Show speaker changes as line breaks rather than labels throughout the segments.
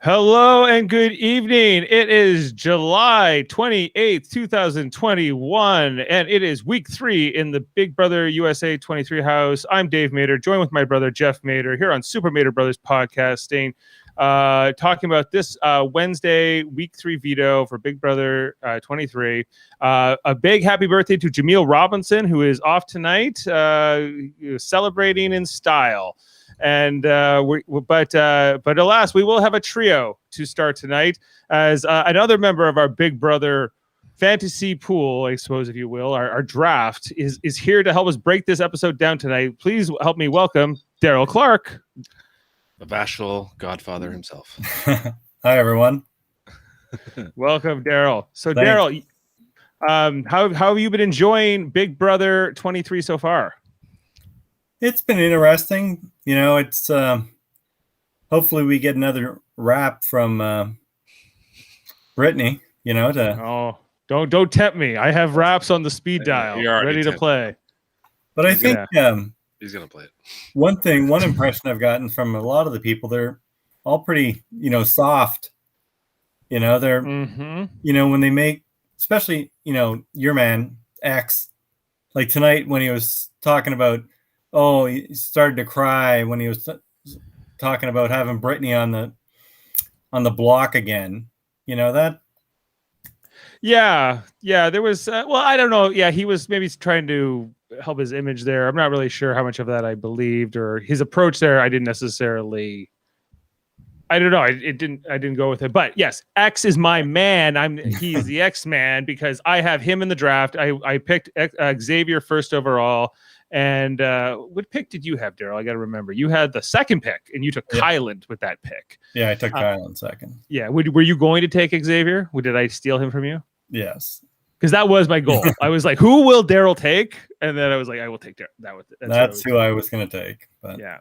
Hello and good evening. It is July 28th, 2021, and it is week 3 in the Big Brother USA 23 house. I'm Dave Mader, joined with my brother Jeff Mader here on Super Mader Brothers Podcasting, talking about this Wednesday, week 3 veto for Big Brother 23. A big happy birthday to Jameel Robinson, who is off tonight, celebrating in style. And but alas, we will have a trio to start tonight as another member of our Big Brother fantasy pool, I suppose, if you will, our draft is here to help us break this episode down tonight. Please help me welcome Darryl Clarke,
the bashful godfather himself.
Hi, everyone.
Welcome, Darryl. So, Darryl, how have you been enjoying Big Brother 23 so far?
It's been interesting. You know, it's hopefully we get another rap from Brittany, you know, to
don't tempt me. I have raps on the speed dial ready to play.
But I think
he's gonna play it.
One impression I've gotten from a lot of the people, they're all pretty, soft. You know, they're when they make, especially, your man X, like tonight when he was talking about he started to cry when he was talking about having Brittany on the block again. You know that?
Yeah. There was, I don't know. Yeah, he was maybe trying to help his image there. I'm not really sure how much of that I believed or his approach there. I didn't necessarily. I don't know. I didn't go with it. But yes, X is my man. He's the X man because I have him in the draft. I picked Xavier first overall. And what pick did you have, Darryl? I got to remember. You had the second pick, and you took Kyland with that pick.
Yeah, I took Kyland second.
Yeah. Were you going to take Xavier? Did I steal him from you?
Yes.
Because that was my goal. I was like, who will Darryl take? And then I was like, I will take Darryl.
That's who I was going to take. But.
Yeah.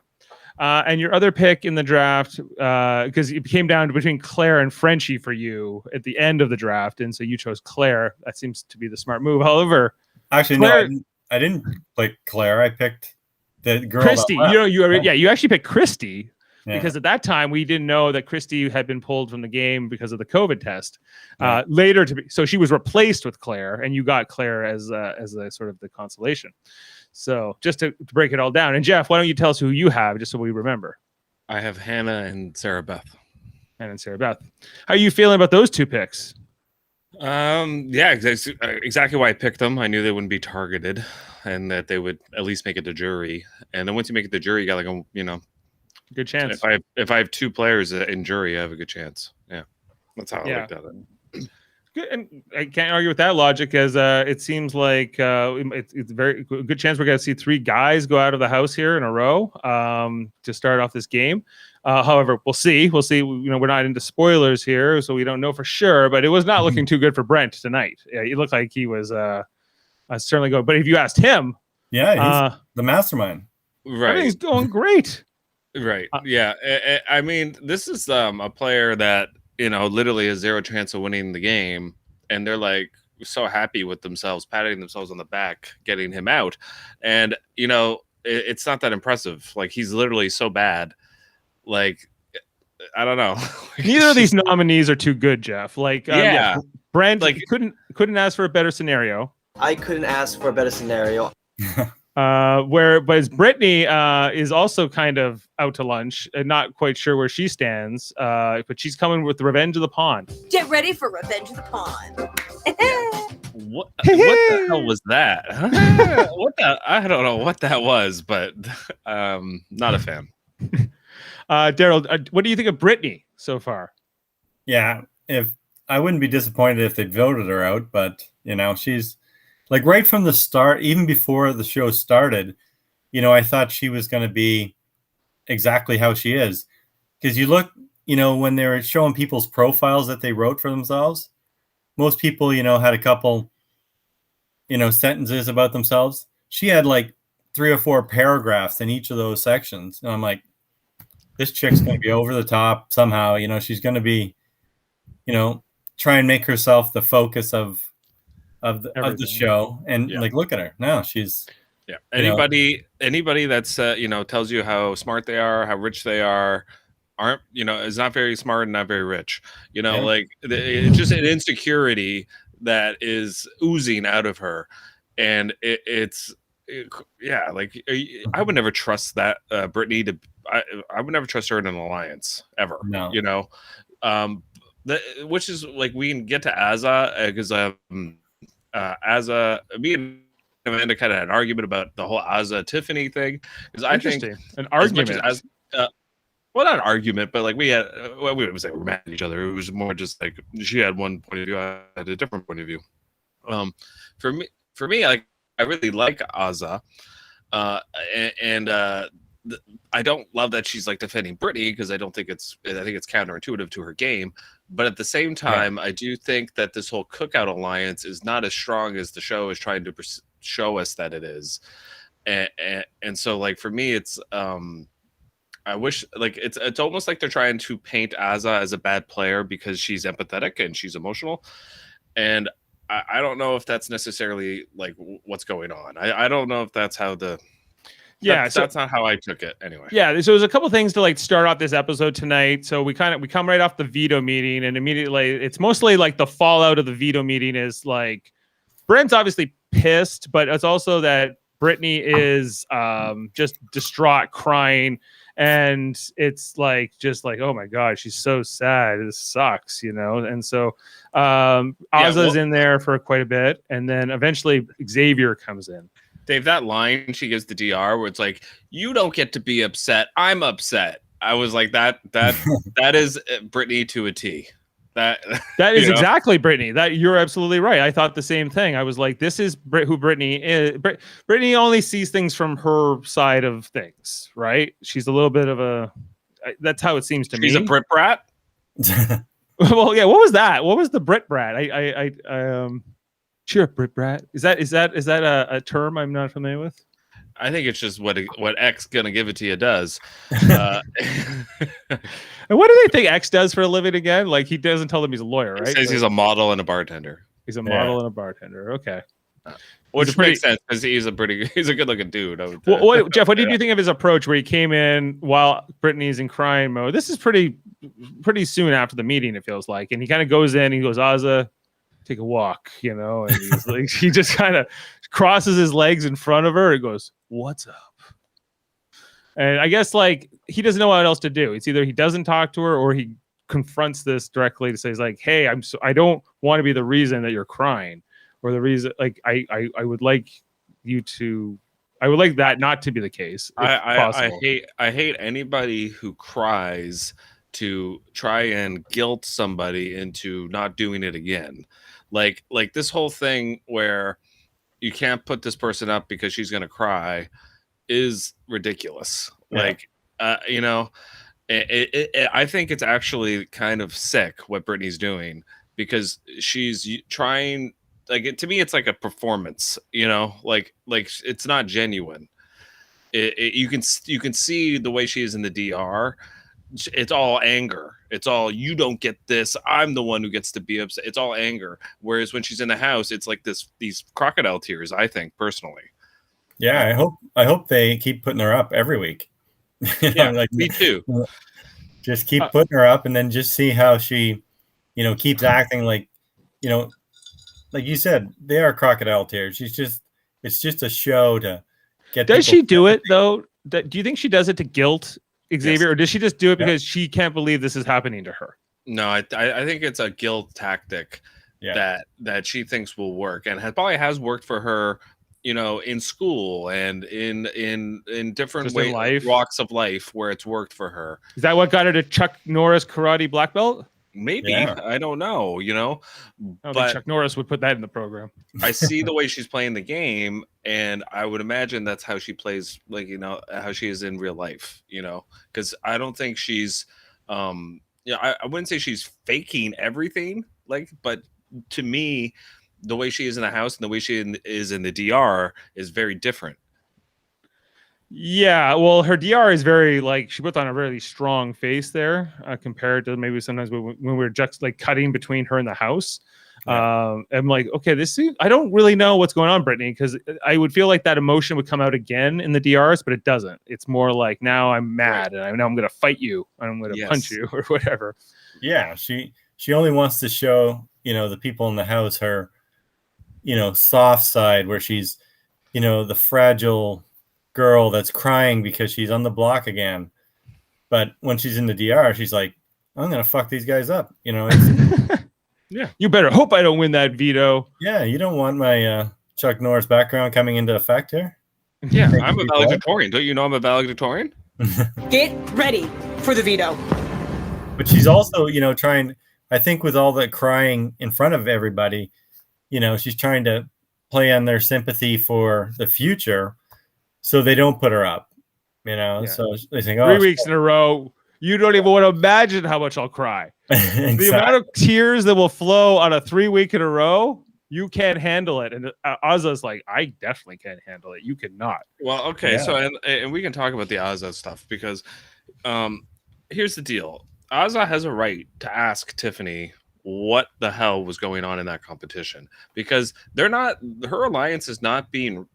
And your other pick in the draft, because it came down to between Claire and Frenchie for you at the end of the draft. And so you chose Claire. That seems to be the smart move. However,
actually, Claire, no, I didn't pick Claire. I picked the girl.
Christy. You actually picked Christy because at that time we didn't know that Christy had been pulled from the game because of the COVID test. Later so she was replaced with Claire, and you got Claire as a sort of the consolation. So just to break it all down, and Jeff, why don't you tell us who you have, just so we remember?
I have Hannah and Sarah Beth.
Hannah and Sarah Beth. How are you feeling about those two picks?
Exactly why I picked them. I knew they wouldn't be targeted and that they would at least make it to jury. And then once you make it to jury, you got
good chance.
If I have two players in jury, I have a good chance. Yeah, that's how I looked at it.
Good, and I can't argue with that logic, as it seems like it's a very good chance we're going to see 3 guys go out of the house here in a row to start off this game. However, we'll see. We're not into spoilers here, so we don't know for sure. But it was not looking too good for Brent tonight. Yeah, he looked like he was certainly going. But if you asked him,
he's the mastermind.
Right,
everything's going great.
Right. I mean, this is a player that literally has 0 chance of winning the game, and they're like so happy with themselves, patting themselves on the back, getting him out, and it's not that impressive. Like, he's literally so bad. Like, I don't know.
Neither of these nominees are too good, Jeff. Like, Brent couldn't ask for a better scenario.
I couldn't ask for a better scenario.
But Brittany is also kind of out to lunch and not quite sure where she stands. But she's coming with Revenge of the Pond.
Get ready for Revenge of the Pond.
What the hell was that? I don't know what that was, but not a fan.
Darryl, what do you think of Brittany so far?
Yeah, I wouldn't be disappointed if they voted her out, but she's like right from the start, even before the show started, I thought she was going to be exactly how she is. Because you look, when they were showing people's profiles that they wrote for themselves, most people, had a couple, sentences about themselves. She had like 3 or 4 paragraphs in each of those sections. And I'm like, this chick's going to be over the top somehow. She's going to be, try and make herself the focus of the show. And like, look at her now. She's
anybody that's tells you how smart they are, how rich they are, aren't, is not very smart and not very rich.
Yeah.
Like it's just an insecurity that is oozing out of her, and yeah, like I would never trust that Brittany to. I would never trust her in an alliance ever.
No.
Which is like we can get to Azza because Azza, me and Amanda kind of had an argument about the whole Azza Tiffany thing because I think
an argument.
Well, not an argument, but like we had, well, we would say we're mad at each other. It was more just like she had one point of view, I had a different point of view. For me, like I really like Azza, and I don't love that she's like defending Brittany because I think it's counterintuitive to her game. But at the same time, I do think that this whole Cookout alliance is not as strong as the show is trying to show us that it is, and so like for me, it's I wish like it's almost like they're trying to paint Azza as a bad player because she's empathetic and she's emotional, and I don't know if that's necessarily like what's going on. I don't know if that's how that's not how I took it anyway.
Yeah, so there's a couple things to like start off this episode tonight. So we come right off the veto meeting, and immediately it's mostly like the fallout of the veto meeting is like Brent's obviously pissed, but it's also that Brittany is just distraught, crying. And it's like, just like, oh my God, she's so sad. This sucks, And so Azza's in there for quite a bit. And then eventually Xavier comes in.
Dave, that line she gives the DR where it's like, you don't get to be upset. I'm upset. I was like, that is Brittany to a T. That
is exactly Brittany. That you're absolutely right. I thought the same thing. I was like, this is who Brittany is. Brittany only sees things from her side of things, right? She's a little bit of that's how it seems to me.
She's a Brit brat.
Well, yeah. What was that? What was the Brit brat? Sure, Brit brat. Is that a term I'm not familiar with?
I think it's just what X gonna give it to you does.
And what do they think X does for a living again? Like he doesn't tell them he's a lawyer, right?
He says he's a model and a bartender.
He's a model and a bartender. Okay,
which makes sense because he's a good looking dude.
Jeff, what did you think of his approach where he came in while Brittany's in crying mode? This is pretty soon after the meeting, it feels like, and he kind of goes in. He goes, Azza, take a walk, and he's like, he just kind of crosses his legs in front of her and goes, what's up? And I guess like he doesn't know what else to do. It's either he doesn't talk to her or he confronts this directly to say, he's like, hey, I don't want to be the reason that you're crying, or the reason, like I would like that not to be the case.
I hate anybody who cries to try and guilt somebody into not doing it again. Like this whole thing where you can't put this person up because she's going to cry is ridiculous.
Yeah.
I think it's actually kind of sick what Brittany's doing because she's trying, like, to me, it's like a performance, like it's not genuine. You can see the way she is in the DR. It's all anger. It's all, you don't get this. I'm the one who gets to be upset. It's all anger. Whereas when she's in the house, it's like these crocodile tears, I think, personally.
Yeah, I hope they keep putting her up every week.
Yeah, like me too.
Just keep putting her up, and then just see how she, keeps acting like, like you said, they are crocodile tears. It's just a show to get.
Does she do it though? Do you think she does it to guilt Xavier,
yes,
or does she just do it because she can't believe this is happening to her?
No, I think it's a guilt tactic that she thinks will work, and probably has worked for her. In school and in different walks of life where it's worked for her.
Is that what got her to Chuck Norris karate black belt?
Maybe. I don't know,
but Chuck Norris would put that in the program.
I see the way she's playing the game, and I would imagine that's how she plays, like, how she is in real life, because I don't think she's I wouldn't say she's faking everything, but to me, the way she is in the house and the way she is in the DR is very different.
Yeah, well, her DR is very, like, she puts on a really strong face there compared to maybe sometimes when we were just like cutting between her and the house. I'm like, okay, I don't really know what's going on, Brittany, because I would feel like that emotion would come out again in the DRs, but it doesn't. It's more like now I'm mad and I know I'm going to fight you and I'm going to punch you or whatever.
Yeah, she only wants to show, the people in the house her, soft side where she's, the fragile girl that's crying because she's on the block again. But when she's in the DR, she's like, I'm going to fuck these guys up.
Yeah. You better hope I don't win that veto.
Yeah, you don't want my Chuck Norris background coming into effect here.
Yeah, I'm a valedictorian. Don't you know I'm a valedictorian?
Get ready for the veto.
But she's also, trying, I think with all the crying in front of everybody, she's trying to play on their sympathy for the future so they don't put her up, So they think,
3 weeks in a row, you don't even want to imagine how much I'll cry. Exactly. The amount of tears that will flow on a 3 week in a row, you can't handle it. And Azza's like, I definitely can't handle it. You cannot.
Well, okay. So, and we can talk about the Azza stuff because here's the deal. Azza has a right to ask Tiffany what the hell was going on in that competition because her alliance is not being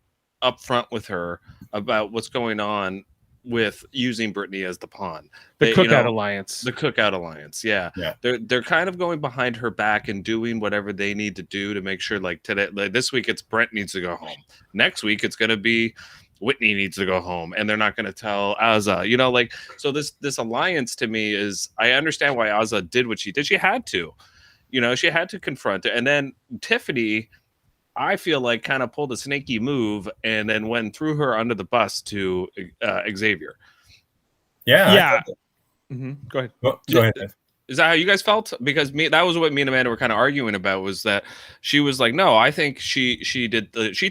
upfront with her about what's going on with using Brittany as the pawn.
The Cookout Alliance.
The Cookout Alliance, yeah. They're kind of going behind her back and doing whatever they need to do to make sure, like today, like this week, it's Brent needs to go home. Next week, it's going to be Whitney needs to go home, and they're not going to tell Azza. So this alliance to me is, I understand why Azza did what she did. She had to, she had to confront it, and then Tiffany, I feel like kind of pulled a snaky move and then went threw her under the bus to Xavier.
Yeah. Mm-hmm. Go ahead.
Go ahead.
Is that how you guys felt? Because that was what me and Amanda were kind of arguing about, was that she was like, no, I think she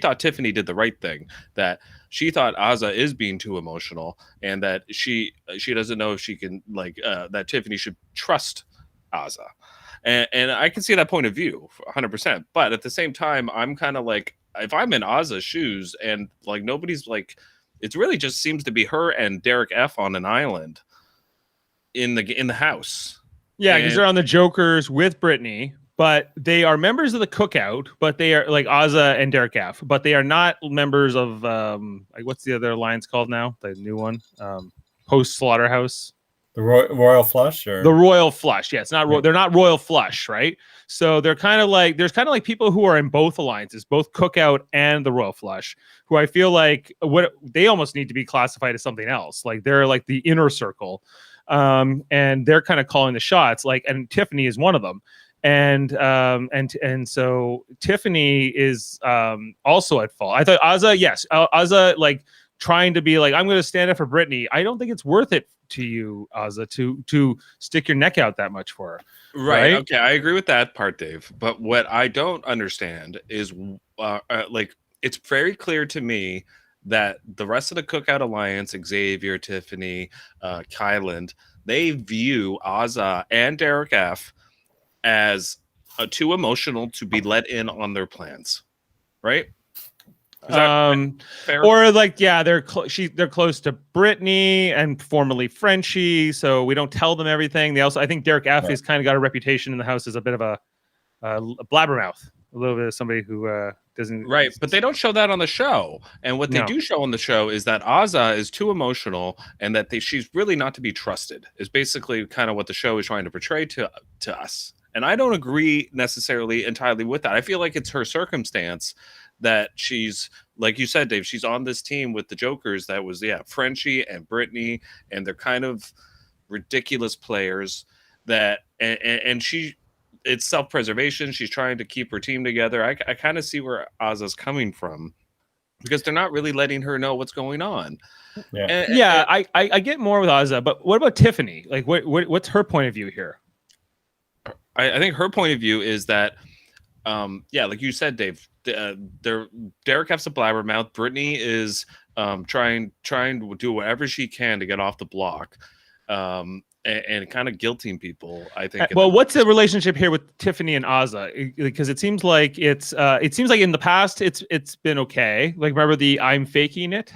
thought Tiffany did the right thing, that she thought Azza is being too emotional and that she doesn't know if she can that Tiffany should trust Azza. And I can see that point of view 100%. But at the same time, I'm kind of like, if I'm in Azza's shoes and like nobody's like, it really just seems to be her and Derek F on an island in the house.
Yeah, because they're on the Jokers with Brittany, but they are members of the Cookout, but they are like Azza and Derek F, but they are not members of what's the other alliance called now? The new one, post Slaughterhouse.
The Royal Flush, or
the Royal Flush? Yeah, it's not. They're not Royal Flush, right? So they're kind of like people who are in both alliances, both Cookout and the Royal Flush, who I feel like they almost need to be classified as something else. Like they're like the inner circle, and they're kind of calling the shots. And Tiffany is one of them, and so Tiffany is also at fault. I thought Azza, trying to be like, I'm going to stand up for Brittany. I don't think it's worth it to you, Azza, to stick your neck out that much for her.
Right. Okay, I agree with that part, Dave. But what I don't understand is, it's very clear to me that the rest of the Cookout Alliance, Xavier, Tiffany, Kyland, they view Azza and Derek F as too emotional to be let in on their plans. Right? Is that fair?
Or they're close to Brittany and formerly Frenchie, so we don't tell them everything. I think Derek F has kind of got a reputation in the house as a bit of a blabbermouth, a little bit of somebody who doesn't.
Right, but they don't show that on the show. And what they do show on the show is that Azza is too emotional and that she's really not to be trusted. Is basically kind of what the show is trying to portray to us. And I don't agree necessarily entirely with that. I feel like it's her circumstance that she's, like you said, Dave, she's on this team with the Jokers that was, Frenchie and Brittany, and they're kind of ridiculous players that, and it's self-preservation. She's trying to keep her team together. I kind of see where Azza's coming from because they're not really letting her know what's going on.
Yeah. I get more with Azza, but what about Tiffany? Like, what's her point of view here?
I think her point of view is that, like you said, Dave, Derek F's a blabbermouth. Brittany is trying to do whatever she can to get off the block, and kind of guilting people. I think.
Well, what's the relationship here with Tiffany and Azza? Because it seems like in the past it's been okay. Like, remember the "I'm faking it."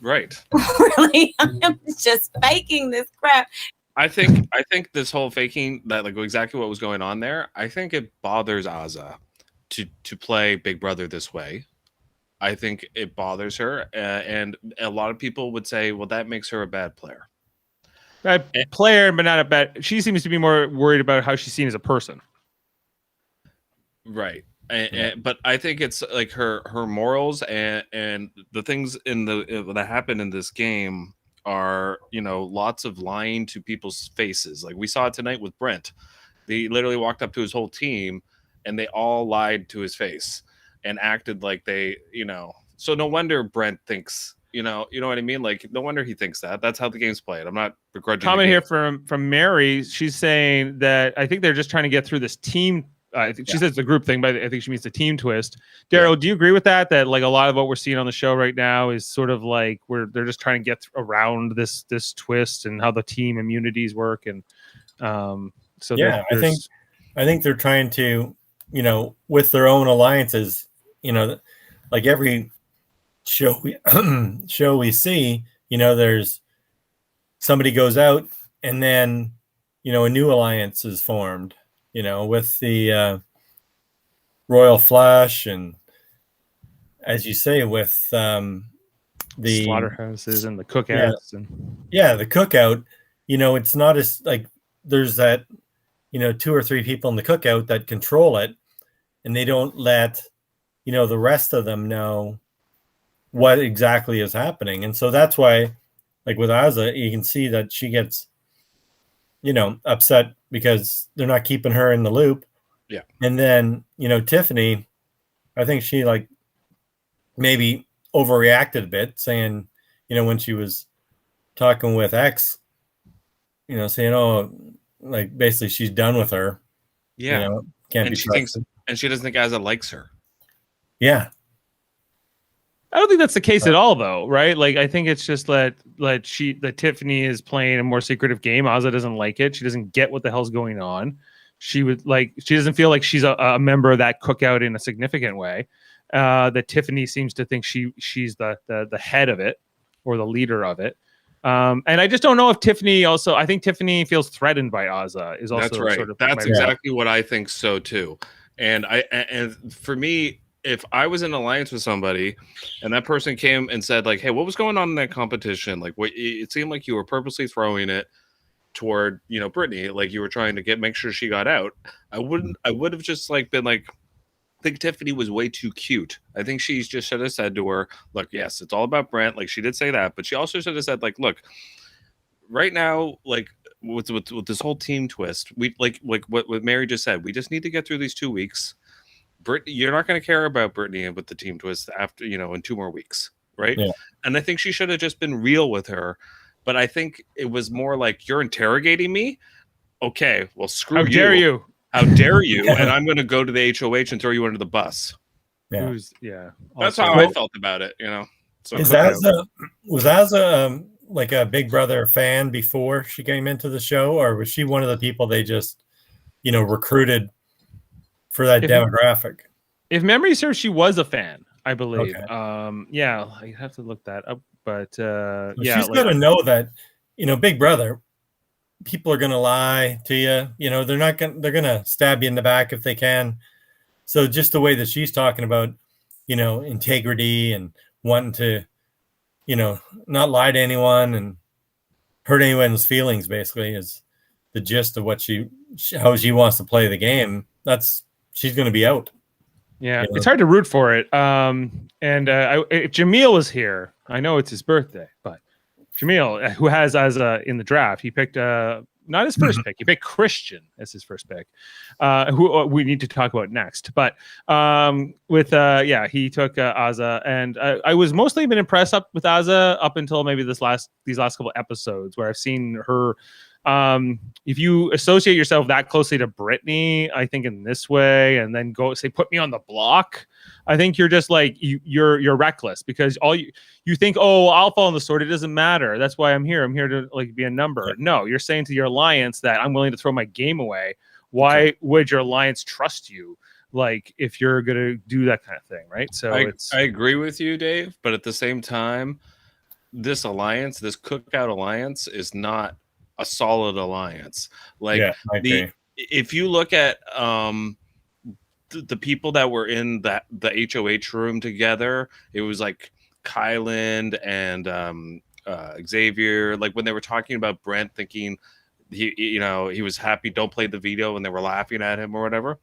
Right.
Really, I'm just faking this crap.
I think this whole faking that, like, exactly what was going on there. I think it bothers Azza to play Big Brother this way. I think it bothers her, and a lot of people would say, well, that makes her a bad player.
Bad player, but not a bad. She seems to be more worried about how she's seen as a person.
Right. But I think it's like her morals and the things in that happen in this game are, lots of lying to people's faces. Like we saw it tonight with Brent. They literally walked up to his whole team and they all lied to his face and acted like they, so no wonder Brent thinks, you know what I mean? Like, no wonder he thinks that. That's how the game's played. I'm not begrudging.
Comment here from Mary. She's saying that I think they're just trying to get through this team. I think she says it's a group thing, but I think she means the team twist. Darryl, do you agree with that? That like a lot of what we're seeing on the show right now is sort of like they're just trying to get around this twist and how the team immunities work, and so
yeah, I think they're trying to, with their own alliances, like every show we see, there's somebody goes out and then, a new alliance is formed. With the Royal Flush, and as you say, with the
slaughterhouses and the cookouts,
the cookout. It's not as like there's that 2 or 3 people in the cookout that control it, and they don't let the rest of them know what exactly is happening, and so that's why, like with Azza, you can see that she gets upset because they're not keeping her in the loop.
Yeah.
And then, Tiffany, I think she like maybe overreacted a bit, saying, when she was talking with X, saying, oh, like basically she's done with her.
Yeah.
Can't
and
be
she
trusted.
thinks, and she doesn't think Azza likes her.
Yeah.
I don't think that's the case at all, though, right? Like, I think it's just that Tiffany is playing a more secretive game. Azza doesn't like it. She doesn't get what the hell's going on. She doesn't feel like she's a member of that cookout in a significant way. That Tiffany seems to think she's the head of it or the leader of it. And I just don't know if Tiffany also. I think Tiffany feels threatened by Azza. Is also
that's right.
Sort of
that's exactly what I think so too. And for me, if I was in alliance with somebody and that person came and said like, hey, what was going on in that competition? Like it seemed like you were purposely throwing it toward, Brittany, like you were trying to make sure she got out. I would have just like been like, I think Tiffany was way too cute. I think she just should have said to her, look, yes, it's all about Brent. Like she did say that, but she also should have said like, look, right now, like with this whole team twist, we like what Mary just said, we just need to get through these 2 weeks. Brittany, you're not going to care about Brittany with the team twist after, in 2 more weeks. Right. Yeah. And I think she should have just been real with her. But I think it was more like, you're interrogating me. Okay, well, screw you.
How dare you?
How dare you? And I'm going to go to the HOH and throw you under the bus.
Yeah.
That's how I felt about it, So
was Azza like a Big Brother fan before she came into the show, or was she one of the people they just, recruited for that demographic?
If memory serves, she was a fan, I believe.
Okay.
I have to look that up, but
she's got to know that, Big Brother, people are going to lie to you. They're going to stab you in the back if they can. So just the way that she's talking about, integrity and wanting to, not lie to anyone and hurt anyone's feelings, basically, is the gist of what how she wants to play the game. She's going to be out.
Yeah, it's hard to root for it. If Jamil is here, I know it's his birthday, but Jamil, who has in the draft, he picked not his first pick. He picked Christian as his first pick, who we need to talk about next. But he took Azza, and I was mostly been impressed with Azza up until maybe these last couple episodes, where I've seen her. If you associate yourself that closely to Brittany, I think in this way, and then go say, put me on the block, I think you're just like, you're reckless, because all you think, oh, I'll fall on the sword. It doesn't matter. That's why I'm here. I'm here to like be a number. Yeah. No, you're saying to your alliance that I'm willing to throw my game away. Why would your alliance trust you? Like if you're going to do that kind of thing. Right. So
I agree with you, Dave, but at the same time, this alliance, this cookout alliance is not a solid alliance. Like
Yeah, I agree.
if you look at the people that were in the HOH room together, it was like Kyland and Xavier. Like when they were talking about Brent thinking he was happy, don't play the veto, and they were laughing at him or whatever.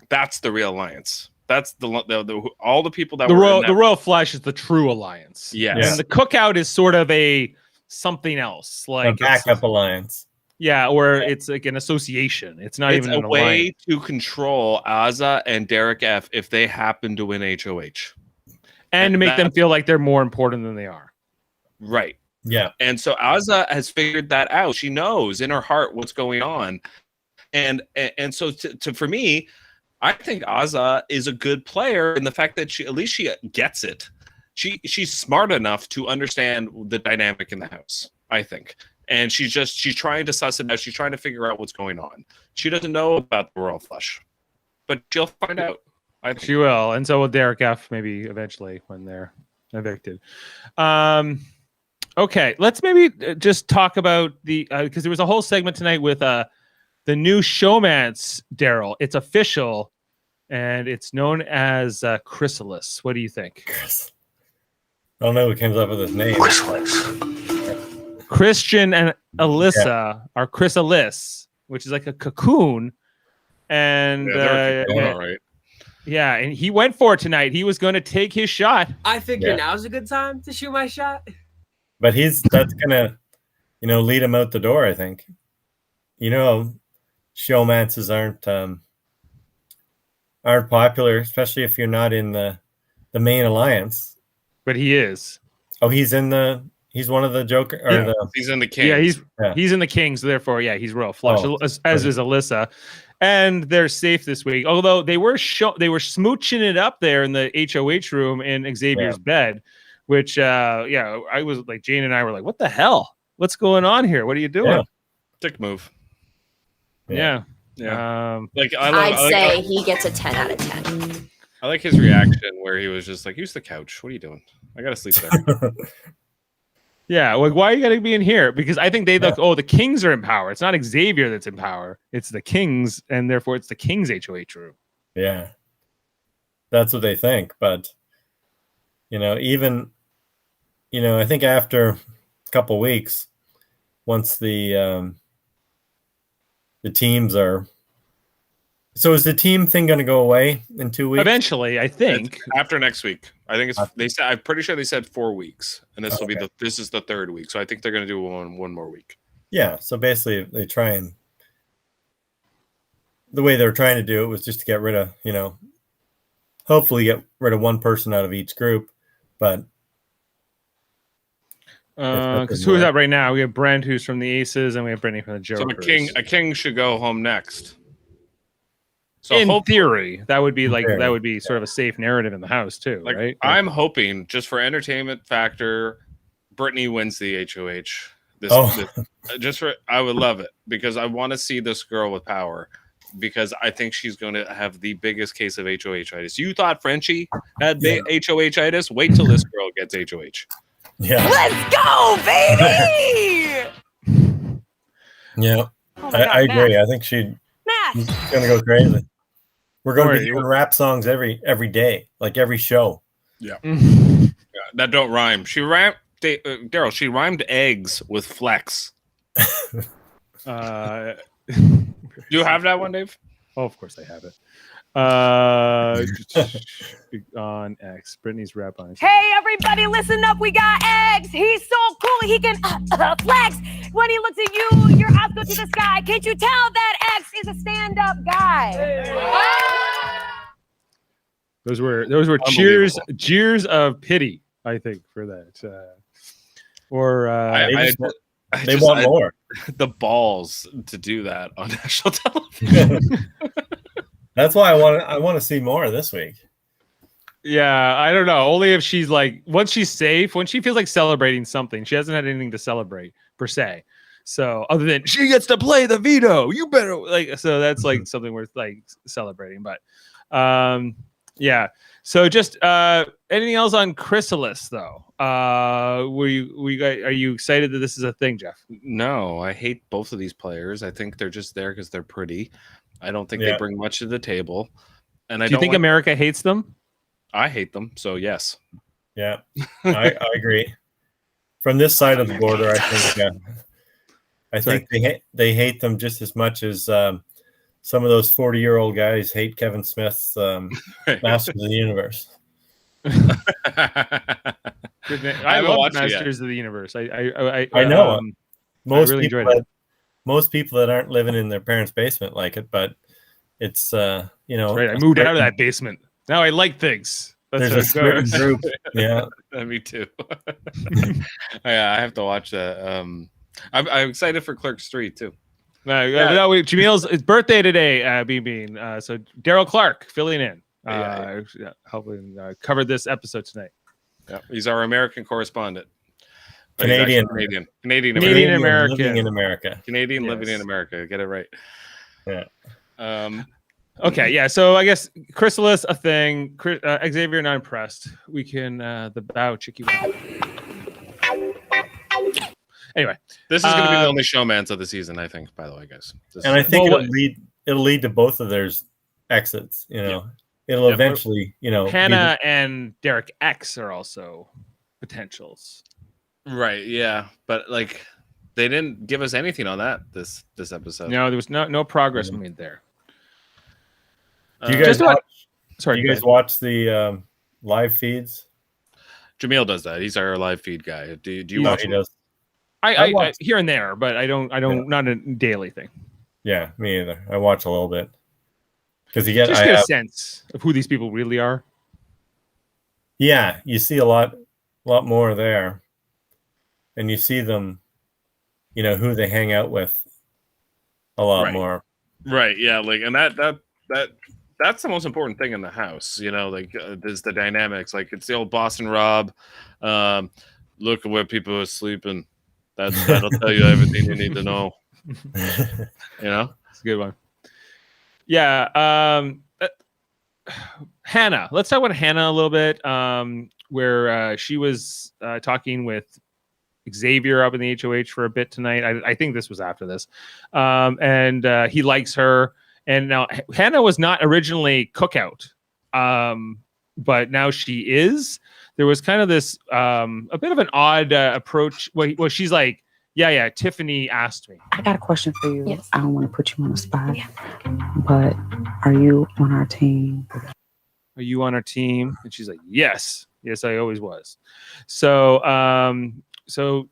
That's the real alliance. That's the all the people that
the
were
royal
in that,
the royal flush is the true alliance.
Yes.
And the cookout is sort of a something else,
A
like
backup alliance.
Yeah, or it's like an association. It's not
it's
even
a
an
way
alliance.
to control Azza and Derek F if they happen to win HOH.
And to make them feel like they're more important than they are.
Right.
Yeah.
And so Azza has figured that out. She knows in her heart what's going on. And so for me, I think Azza is a good player in the fact that she gets it. She's smart enough to understand the dynamic in the house, I think. And she's trying to suss it out. She's trying to figure out what's going on. She doesn't know about the royal flush, but she'll find out. I think.
She will, and so will Derek F. Maybe eventually when they're evicted. Okay, let's maybe just talk about the because there was a whole segment tonight with the new showmance Darryl. It's official, and it's known as Chrysalis. What do you think?
Chris. I don't know who comes up with his name.
Christian and Alyssa are Chrysalis, which is like a cocoon. And
all right.
Yeah, and he went for it tonight. He was going to take his shot.
I figure now's a good time to shoot my shot.
But that's gonna, lead him out the door, I think. Showmances aren't popular, especially if you're not in the main alliance.
But he is.
Oh, he's one of the Joker. Or
he's in the Kings.
Yeah, he's in the Kings. So therefore, he's royal flush, as is Alyssa, and they're safe this week. Although they were smooching it up there in the HOH room in Xavier's bed, which I was like, Jane and I were like, what the hell? What's going on here? What are you doing?
Yeah.
Dick move.
Yeah.
I'd say he gets a 10 out of 10.
I like his reaction where he was just like, use the couch. What are you doing? I gotta sleep there.
Yeah, like why are you gotta be in here? Because I think they look, the Kings are in power. It's not Xavier that's in power. It's the Kings, and therefore it's the Kings HOH room.
Yeah. That's what they think. But even I think after a couple weeks, once the teams are. So is the team thing going to go away in 2 weeks?
Eventually, I think.
It's after next week. I think I'm pretty sure they said 4 weeks, and this will be this is the third week. So I think they're going to do one more week.
Yeah. So basically, they try and the way they're trying to do it was just to get rid of hopefully get rid of one person out of each group, but.
Because who is that right now? We have Brent, who's from the Aces, and we have Brittany from the Jokers.
So a king should go home next. So
in theory, that would be sort of a safe narrative in the house too, right?
I'm hoping, just for entertainment factor, Brittany wins the HOH. I would love it because I want to see this girl with power, because I think she's going to have the biggest case of HOH-itis. You thought Frenchie had HOH-itis? Wait till this girl gets HOH.
Yeah.
Let's go, baby!
Yeah.
Oh
I agree. I think she's going to go crazy. We're going to be doing rap songs every day, like every show.
Yeah. That don't rhyme. She rhymed, Darryl, she rhymed eggs with flex.
Do
you have that one, Dave?
Oh, of course I have it. On X, Brittany's rap on X.
Hey, everybody, listen up. We got Eggs. He's so cool. He can flex. When he looks at you, your eyes go to the sky. Can't you tell that X is a stand-up guy?
Those were cheers of pity, I think, for that.
They want more.
The balls to do that on national television.
That's why I want to see more this week.
Yeah, I don't know. Only if she's like, once she's safe, when she feels like celebrating something, she hasn't had anything to celebrate per se. So other than she gets to play the veto, you better so that's like something worth like celebrating. But Yeah. So just anything else on Chrysalis though? Are you excited that this is a thing, Jeff?
No, I hate both of these players. I think they're just there because they're pretty. I don't think they bring much to the table. And
Do you think America hates them?
I hate them. So yes.
Yeah, I agree. From this side of the border, I think they hate them just as much as some of those 40-year-old guys hate Kevin Smith's Masters of the Universe.
I love Masters of the Universe. I
know.
Most
people that aren't living in their parents' basement like it, but it's you know.
Right. I moved out of that basement. Now I like things.
There's a certain group. Yeah.
Me too. Yeah, I have to watch that. I'm excited for Clarke Street too.
Jamil's his birthday today, BB. So Darryl Clarke filling in. Helping cover this episode tonight.
Yeah, he's our American correspondent.
Canadian
American.
Living in America.
Canadian living in America. Get it right.
Yeah.
Okay, yeah. So I guess Chrysalis a thing. Xavier not impressed. We can the bow chicky. Anyway,
this is going to be the only showmance of the season, I think. By the way, guys.
I think it'll lead to both of their exits. You know, it'll eventually. You know,
Hannah and Derek X are also potentials.
Right. Yeah, but like they didn't give us anything on that this episode.
No, there was no progress made there.
Do you guys watch the live feeds?
Jamil does that. He's our live feed guy. Do you watch?
He does.
I here and there, but I don't not a daily thing.
Yeah, me either. I watch a little bit because you
get a sense of who these people really are.
Yeah, you see a lot more there, and you see them, you know, who they hang out with a lot more.
Right. Yeah. Like, and that's the most important thing in the house. You know, like there's the dynamics. Like it's the old Boston Rob. Look at where people are sleeping. That'll tell you everything you need to know. You know,
it's a good one. Yeah. Hannah. Let's talk about Hannah a little bit. Where she was talking with Xavier up in the HOH for a bit tonight. I think this was after this. And he likes her. And now Hannah was not originally Cookout, but now she is. There was kind of this a bit of an odd approach. Well, she's like, yeah, Tiffany asked me.
I got a question for you.
Yes.
I don't want to put you on the spot, but are you on our team?
Are you on our team? And she's like, yes, I always was. So, so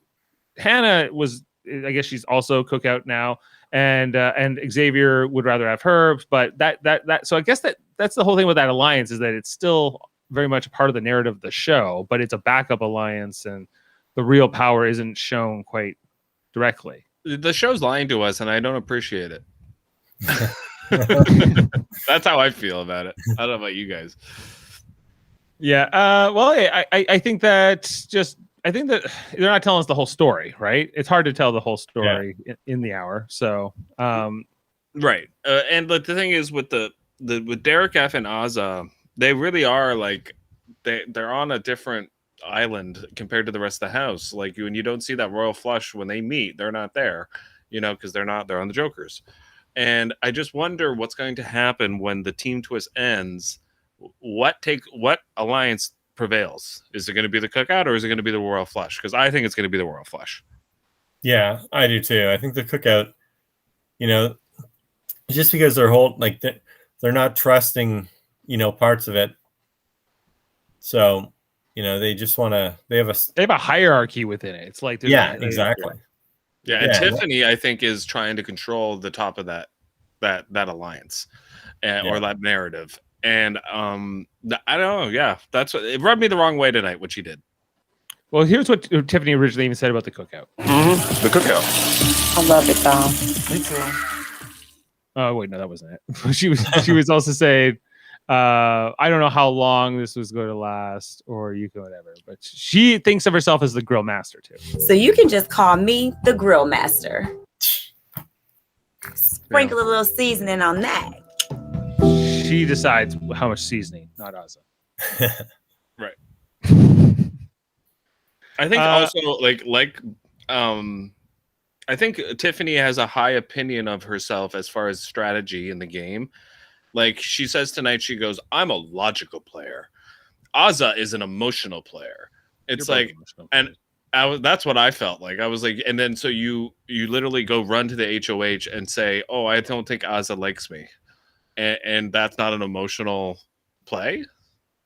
Hannah was, I guess she's also Cookout now. And Xavier would rather have her, but that so I guess that's the whole thing with that alliance is that it's still very much a part of the narrative of the show, but it's a backup alliance and the real power isn't shown quite directly.
The show's lying to us and I don't appreciate it. That's how I feel about it. I don't know about you guys.
Yeah. Well, I think that they're not telling us the whole story, right? It's hard to tell the whole story in the hour. So,
right. And but the thing is with with Derek F and Azza, they really are like they're on a different island compared to the rest of the house. Like when you don't see that royal flush when they meet, they're not there, you know, because they're on the Jokers. And I just wonder what's going to happen when the team twist ends. What alliance prevails? Is it going to be the Cookout or is it going to be the royal flush? Because I think it's going to be the royal flush.
Yeah, I do too. I think the Cookout, you know, just because they're not trusting, you know, parts of it. So, you know, they just want to. They have a
hierarchy within it. It's like
exactly.
Yeah, and Tiffany, I think, is trying to control the top of that alliance, or that narrative. And I don't know. Yeah, that's what it rubbed me the wrong way tonight. What she did.
Well, here's what Tiffany originally even said about the Cookout.
Mm-hmm. The Cookout.
I love it though.
Me too.
Oh wait, no, that wasn't it. She was also saying, I don't know how long this was going to last, or you can whatever. But she thinks of herself as the grill master too.
So you can just call me the grill master. Sprinkle a little seasoning on that.
She decides how much seasoning, not Asa.
Right. I think also I think Tiffany has a high opinion of herself as far as strategy in the game. Like she says tonight, she goes, "I'm a logical player. Asa is an emotional player." It's like, and that's what I felt like. I was like, and then so you literally go run to the HOH and say, "Oh, I don't think Asa likes me," and that's not an emotional play.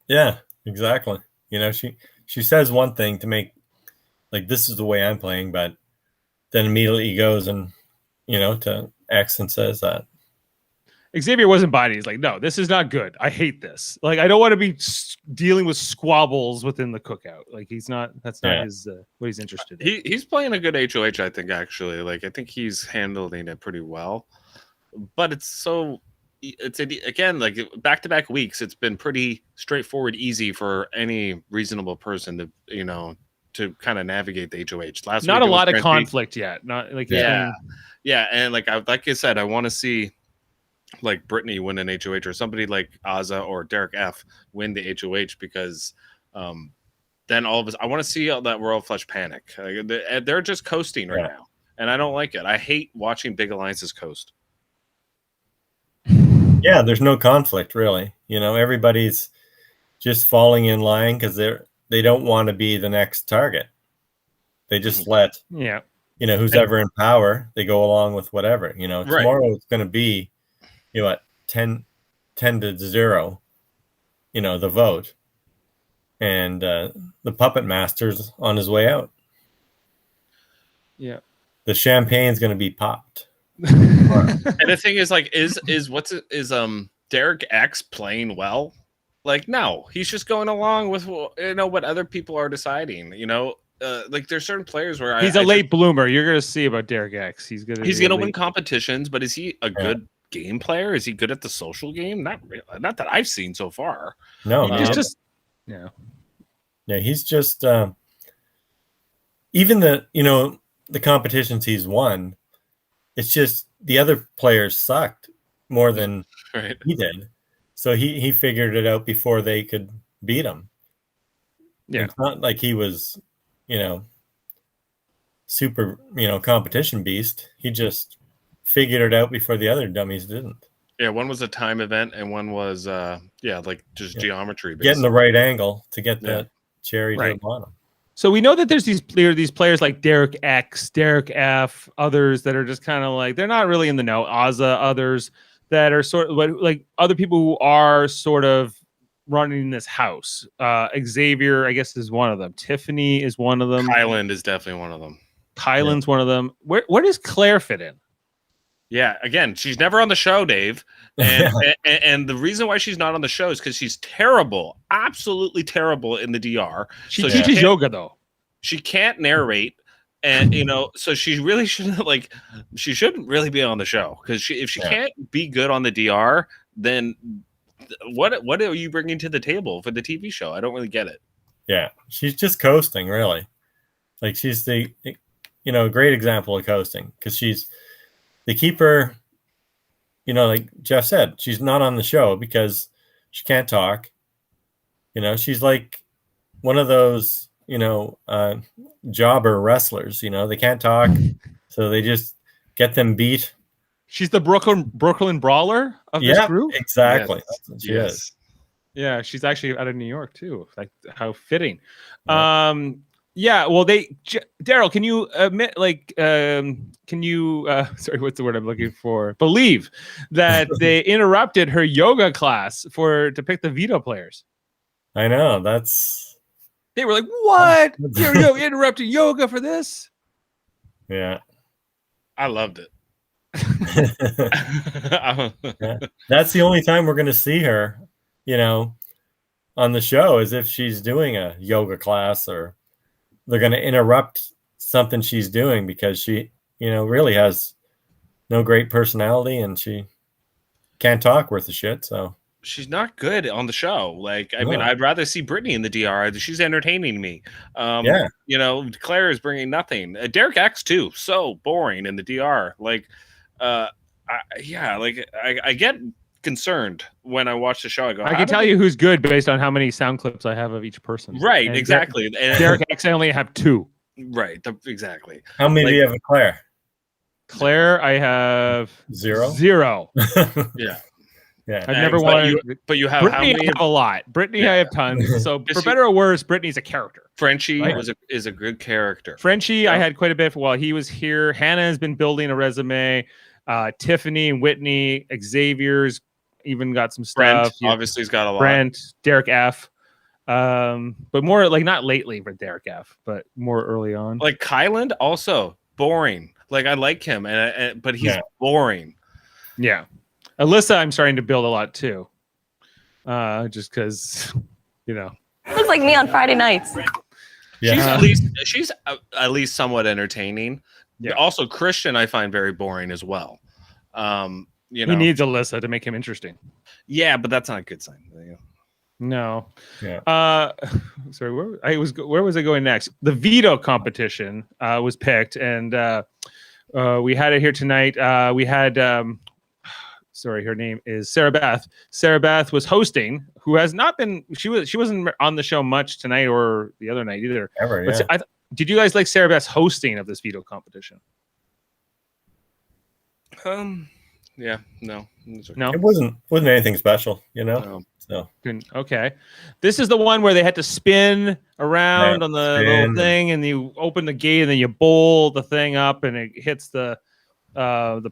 Yeah, exactly. You know, she says one thing to make like this is the way I'm playing, but then immediately goes and to X and says that.
Xavier wasn't buying it. He's like, no, this is not good. I hate this. Like, I don't want to be dealing with squabbles within the cookout. Like, that's not his, what he's interested in.
He's playing a good HOH, I think, actually. Like, I think he's handling it pretty well. But again, like back-to-back weeks, it's been pretty straightforward, easy for any reasonable person to kind of navigate the HOH. Last
not
week,
a lot of conflict yet. Not like
yeah, and like I said, I want to see like Brittany win an HOH or somebody like Asa or Derek F win the HOH because then all of us, I want to see all that Royal Flush panic. They're just coasting right now, and I don't like it. I hate watching big alliances coast.
Yeah, there's no conflict really. Everybody's just falling in line because they don't want to be the next target. They just let who's ever in power, they go along with whatever. Tomorrow it's going to be 10 to 0, the vote, and the puppet master's on his way out.
Yeah,
the champagne's going to be popped.
And the thing is, like, is Derek X playing well? Like, no, he's just going along with what other people are deciding. Like there's certain players where
he's a late bloomer. You're going to see about Derek X. He's gonna
win competitions, but is he a good game player? Is he good at the social game? Not really. Not that I've seen so far.
No, he's just even the competitions he's won. It's just the other players sucked more than he did, so he figured it out before they could beat him. Yeah, it's not like he was super competition beast. He just figured it out before the other dummies didn't.
Yeah, one was a time event and one was just geometry based.
Getting the right angle to get that cherry to the bottom.
So we know that there's these players like Derek X, Derek F, others that are just kind of like they're not really in the know. Asa, others that are sort of like other people who are sort of running this house. Xavier, I guess, is one of them. Tiffany is one of them.
Kylan is definitely one of them.
Kylan's one of them. Where does Claire fit in?
Yeah, again, she's never on the show, Dave. And the reason why she's not on the show is because she's terrible, absolutely terrible in the DR.
She teaches yoga, though.
She can't narrate, and so she really shouldn't she shouldn't really be on the show because if she can't be good on the DR, then what are you bringing to the table for the TV show? I don't really get it.
Yeah, she's just coasting, really. Like she's the great example of coasting because they keep her, like Jeff said, she's not on the show because she can't talk. She's like one of those, jobber wrestlers, they can't talk. So they just get them beat.
She's the Brooklyn brawler of this group?
Exactly. Yes. That's what she is.
Yeah, she's actually out of New York too. Like how fitting. Yeah, well, Darryl, can you admit, sorry, what's the word I'm looking for? Believe that they interrupted her yoga class to pick the veto players.
I know,
they were like, what? You're interrupting yoga for this?
Yeah.
I loved it.
Yeah. That's the only time we're going to see her, on the show is if she's doing a yoga class or they're going to interrupt something she's doing because she, really has no great personality and she can't talk worth a shit. So
she's not good on the show. Like, I mean, I'd rather see Brittany in the DR. She's entertaining me. Claire is bringing nothing. Derek X too. So boring in the DR. Like, I get concerned when I watched the show. I go,
I can tell you who's good based on how many sound clips I have of each person.
Right,
And
exactly.
Derek X, I only have 2.
Right, exactly.
How many do you have of Claire?
Claire, I have 0.
Yeah.
Yeah.
I've never wanted.
But you have
Brittany,
how many?
I have a lot. Brittany, I have tons. So for better or worse, Brittany's a character.
Frenchie is a good character.
Frenchie, I had quite a bit while he was here. Hannah has been building a resume. Tiffany and Whitney, Xavier's even got some stuff.
Brent obviously has got a lot.
Brent, Derek F. But more like not lately for Derek F, but more early on.
Like Kyland, also boring. Like I like him, but he's boring.
Yeah. Alyssa, I'm starting to build a lot too. Just because,
Looks like me on Friday nights.
Yeah.
She's at least somewhat entertaining.
Yeah.
Also, Christian I find very boring as well.
He needs Alyssa to make him interesting.
Yeah, but that's not a good sign.
No.
Yeah.
Sorry, where was I going next? The veto competition was picked, and we had it here tonight. We had sorry, her name is Sarah Beth. Sarah Beth was hosting, who has not been. She wasn't on the show much tonight or the other night either.
Ever, yeah.
Did you guys like Sarah Beth's hosting of this veto competition?
Yeah, no.
It wasn't anything special,
No.
So
okay, this is the one where they had to spin around on the little thing, and you open the gate, and then you bowl the thing up, and it hits the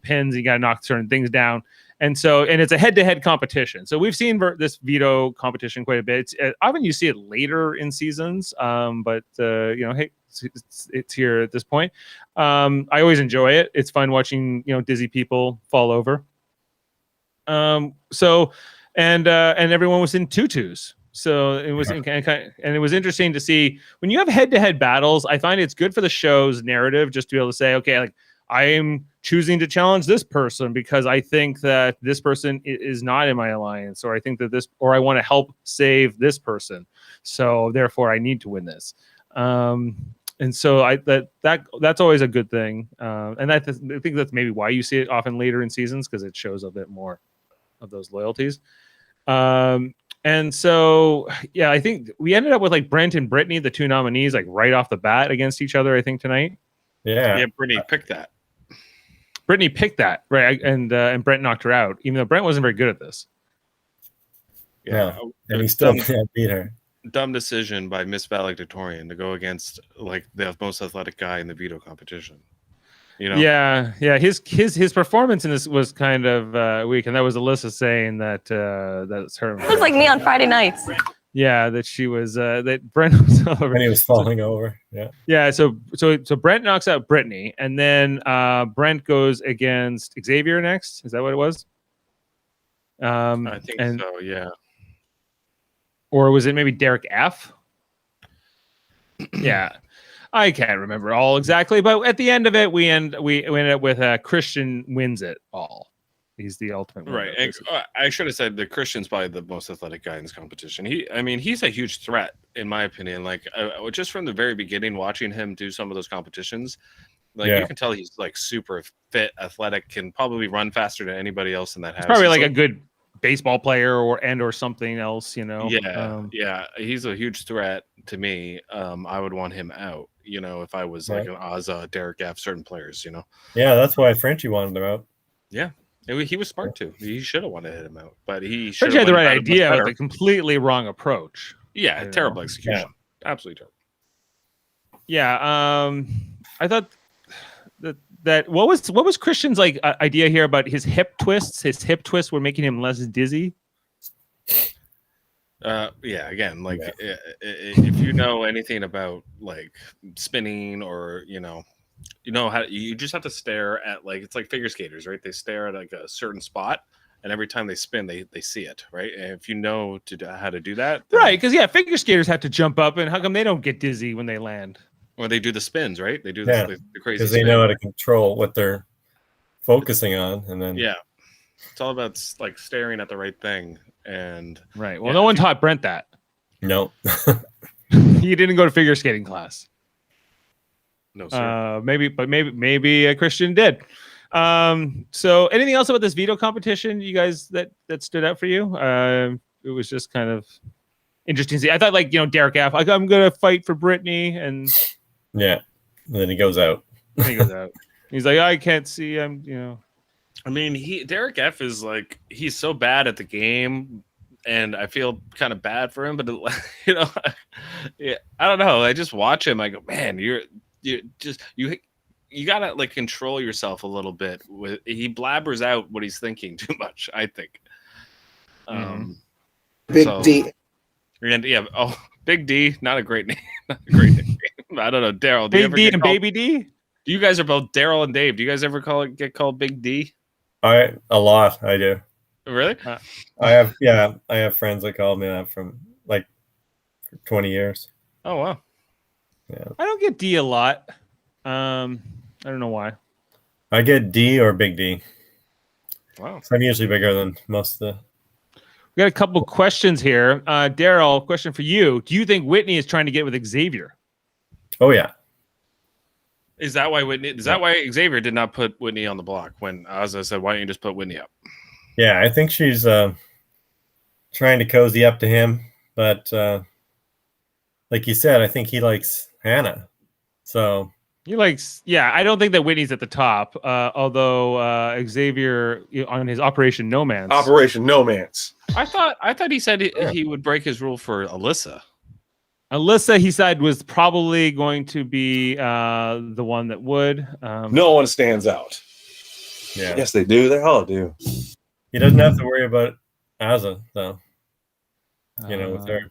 pins. You got to knock certain things down, and it's a head-to-head competition. So we've seen this veto competition quite a bit. Often you see it later in seasons, but hey, it's here at this point. I always enjoy it. It's fun watching dizzy people fall over. And everyone was in tutus. So it was and it was interesting to see when you have head-to-head battles. I find it's good for the show's narrative just to be able to say, okay, like I am choosing to challenge this person because I think that this person is not in my alliance, or I think that or I want to help save this person. So therefore I need to win this. And so that's always a good thing. And I think that's maybe why you see it often later in seasons, because it shows a bit more of those loyalties. And so, yeah, I think we ended up with like Brent and Brittany, the 2 nominees, like right off the bat against each other, I think tonight.
Yeah.
Brittany picked that.
Brittany picked that, right? And Brent knocked her out, even though Brent wasn't very good at this.
Yeah. And he still can't beat her.
Dumb decision by Miss Valedictorian to go against like the most athletic guy in the veto competition. Yeah. His performance in this was kind of weak, and that was Alyssa saying that's her.
Looks like me on Friday nights.
Yeah, that she was that Brent was over.
And he was falling over. Yeah.
Yeah. So Brent knocks out Brittany, and then Brent goes against Xavier next. Is that what it was?
I think so. Yeah.
Or was it maybe Derek F? Yeah. I can't remember all exactly, but at the end of it, we ended up with Christian wins it all. He's the ultimate winner.
Right. And, I should have said that Christian's probably the most athletic guy in this competition. He's a huge threat in my opinion. Like just from the very beginning, watching him do some of those competitions, you can tell he's like super fit, athletic, can probably run faster than anybody else in that house.
He's probably like a good baseball player or something else,
Yeah, he's a huge threat to me. I would want him out, if I was like an Ozza, Derek F, certain players,
Yeah, that's why Frenchie wanted him out.
Yeah, he was smart too. He should have wanted to hit him out, but he
Frenchie had the right idea with a completely wrong approach.
Yeah, terrible execution. Yeah. Absolutely terrible.
Yeah, I thought that what was Christian's like idea here about his hip twists? His hip twists were making him less dizzy.
Again, like if you know anything about like spinning, or how you just have to stare at, like, it's like figure skaters, right? They stare at like a certain spot, and every time they spin, they see it, right? And if you know how to do that,
right? Because figure skaters have to jump up, and how come they don't get dizzy when they land?
Or they do the spins, right? They do the crazy,
because they know how to control what they're focusing on, and then
it's all about like staring at the right thing. And
right. Well, no one taught Brent that.
No,
he didn't go to figure skating class.
No, sir.
Maybe Christian did. So anything else about this veto competition, you guys, that stood out for you? It was just kind of interesting to see. I thought, like, Derek F, like, I'm gonna fight for Brittany, and
yeah, and then he goes out.
He's like, I can't see. I
mean, Derek F is like, he's so bad at the game, and I feel kind of bad for him. But yeah, I don't know. I just watch him. I go, man, you gotta like control yourself a little bit. He blabbers out what he's thinking too much, I think.
Big D.
And yeah, Big D, not a great name. Not a great name. I don't know, Darryl.
Big D and Baby D.
You guys are both Darryl and Dave. Do you guys ever get called Big D?
A lot. I do.
Really?
I have friends that called me that from like 20 years.
Oh wow.
Yeah.
I don't get D a lot. I don't know why.
I get D or Big D.
Wow.
So I'm usually bigger than most of the.
We got a couple questions here. Darryl, question for you. Do you think Whitney is trying to get with Xavier?
Oh yeah.
Is that why Xavier did not put Whitney on the block when Ozza said, why don't you just put Whitney up?
Yeah, I think she's trying to cozy up to him, but like you said, I think he likes Hannah. So
he likes, I don't think that Whitney's at the top, although Xavier on his Operation No Man's.
I thought he said he would break his rule for Alyssa.
Alyssa, he said, was probably going to be the one that would.
No one stands out.
Yeah.
Yes, they do. They all do.
He doesn't have to worry about Ozza, though. With her.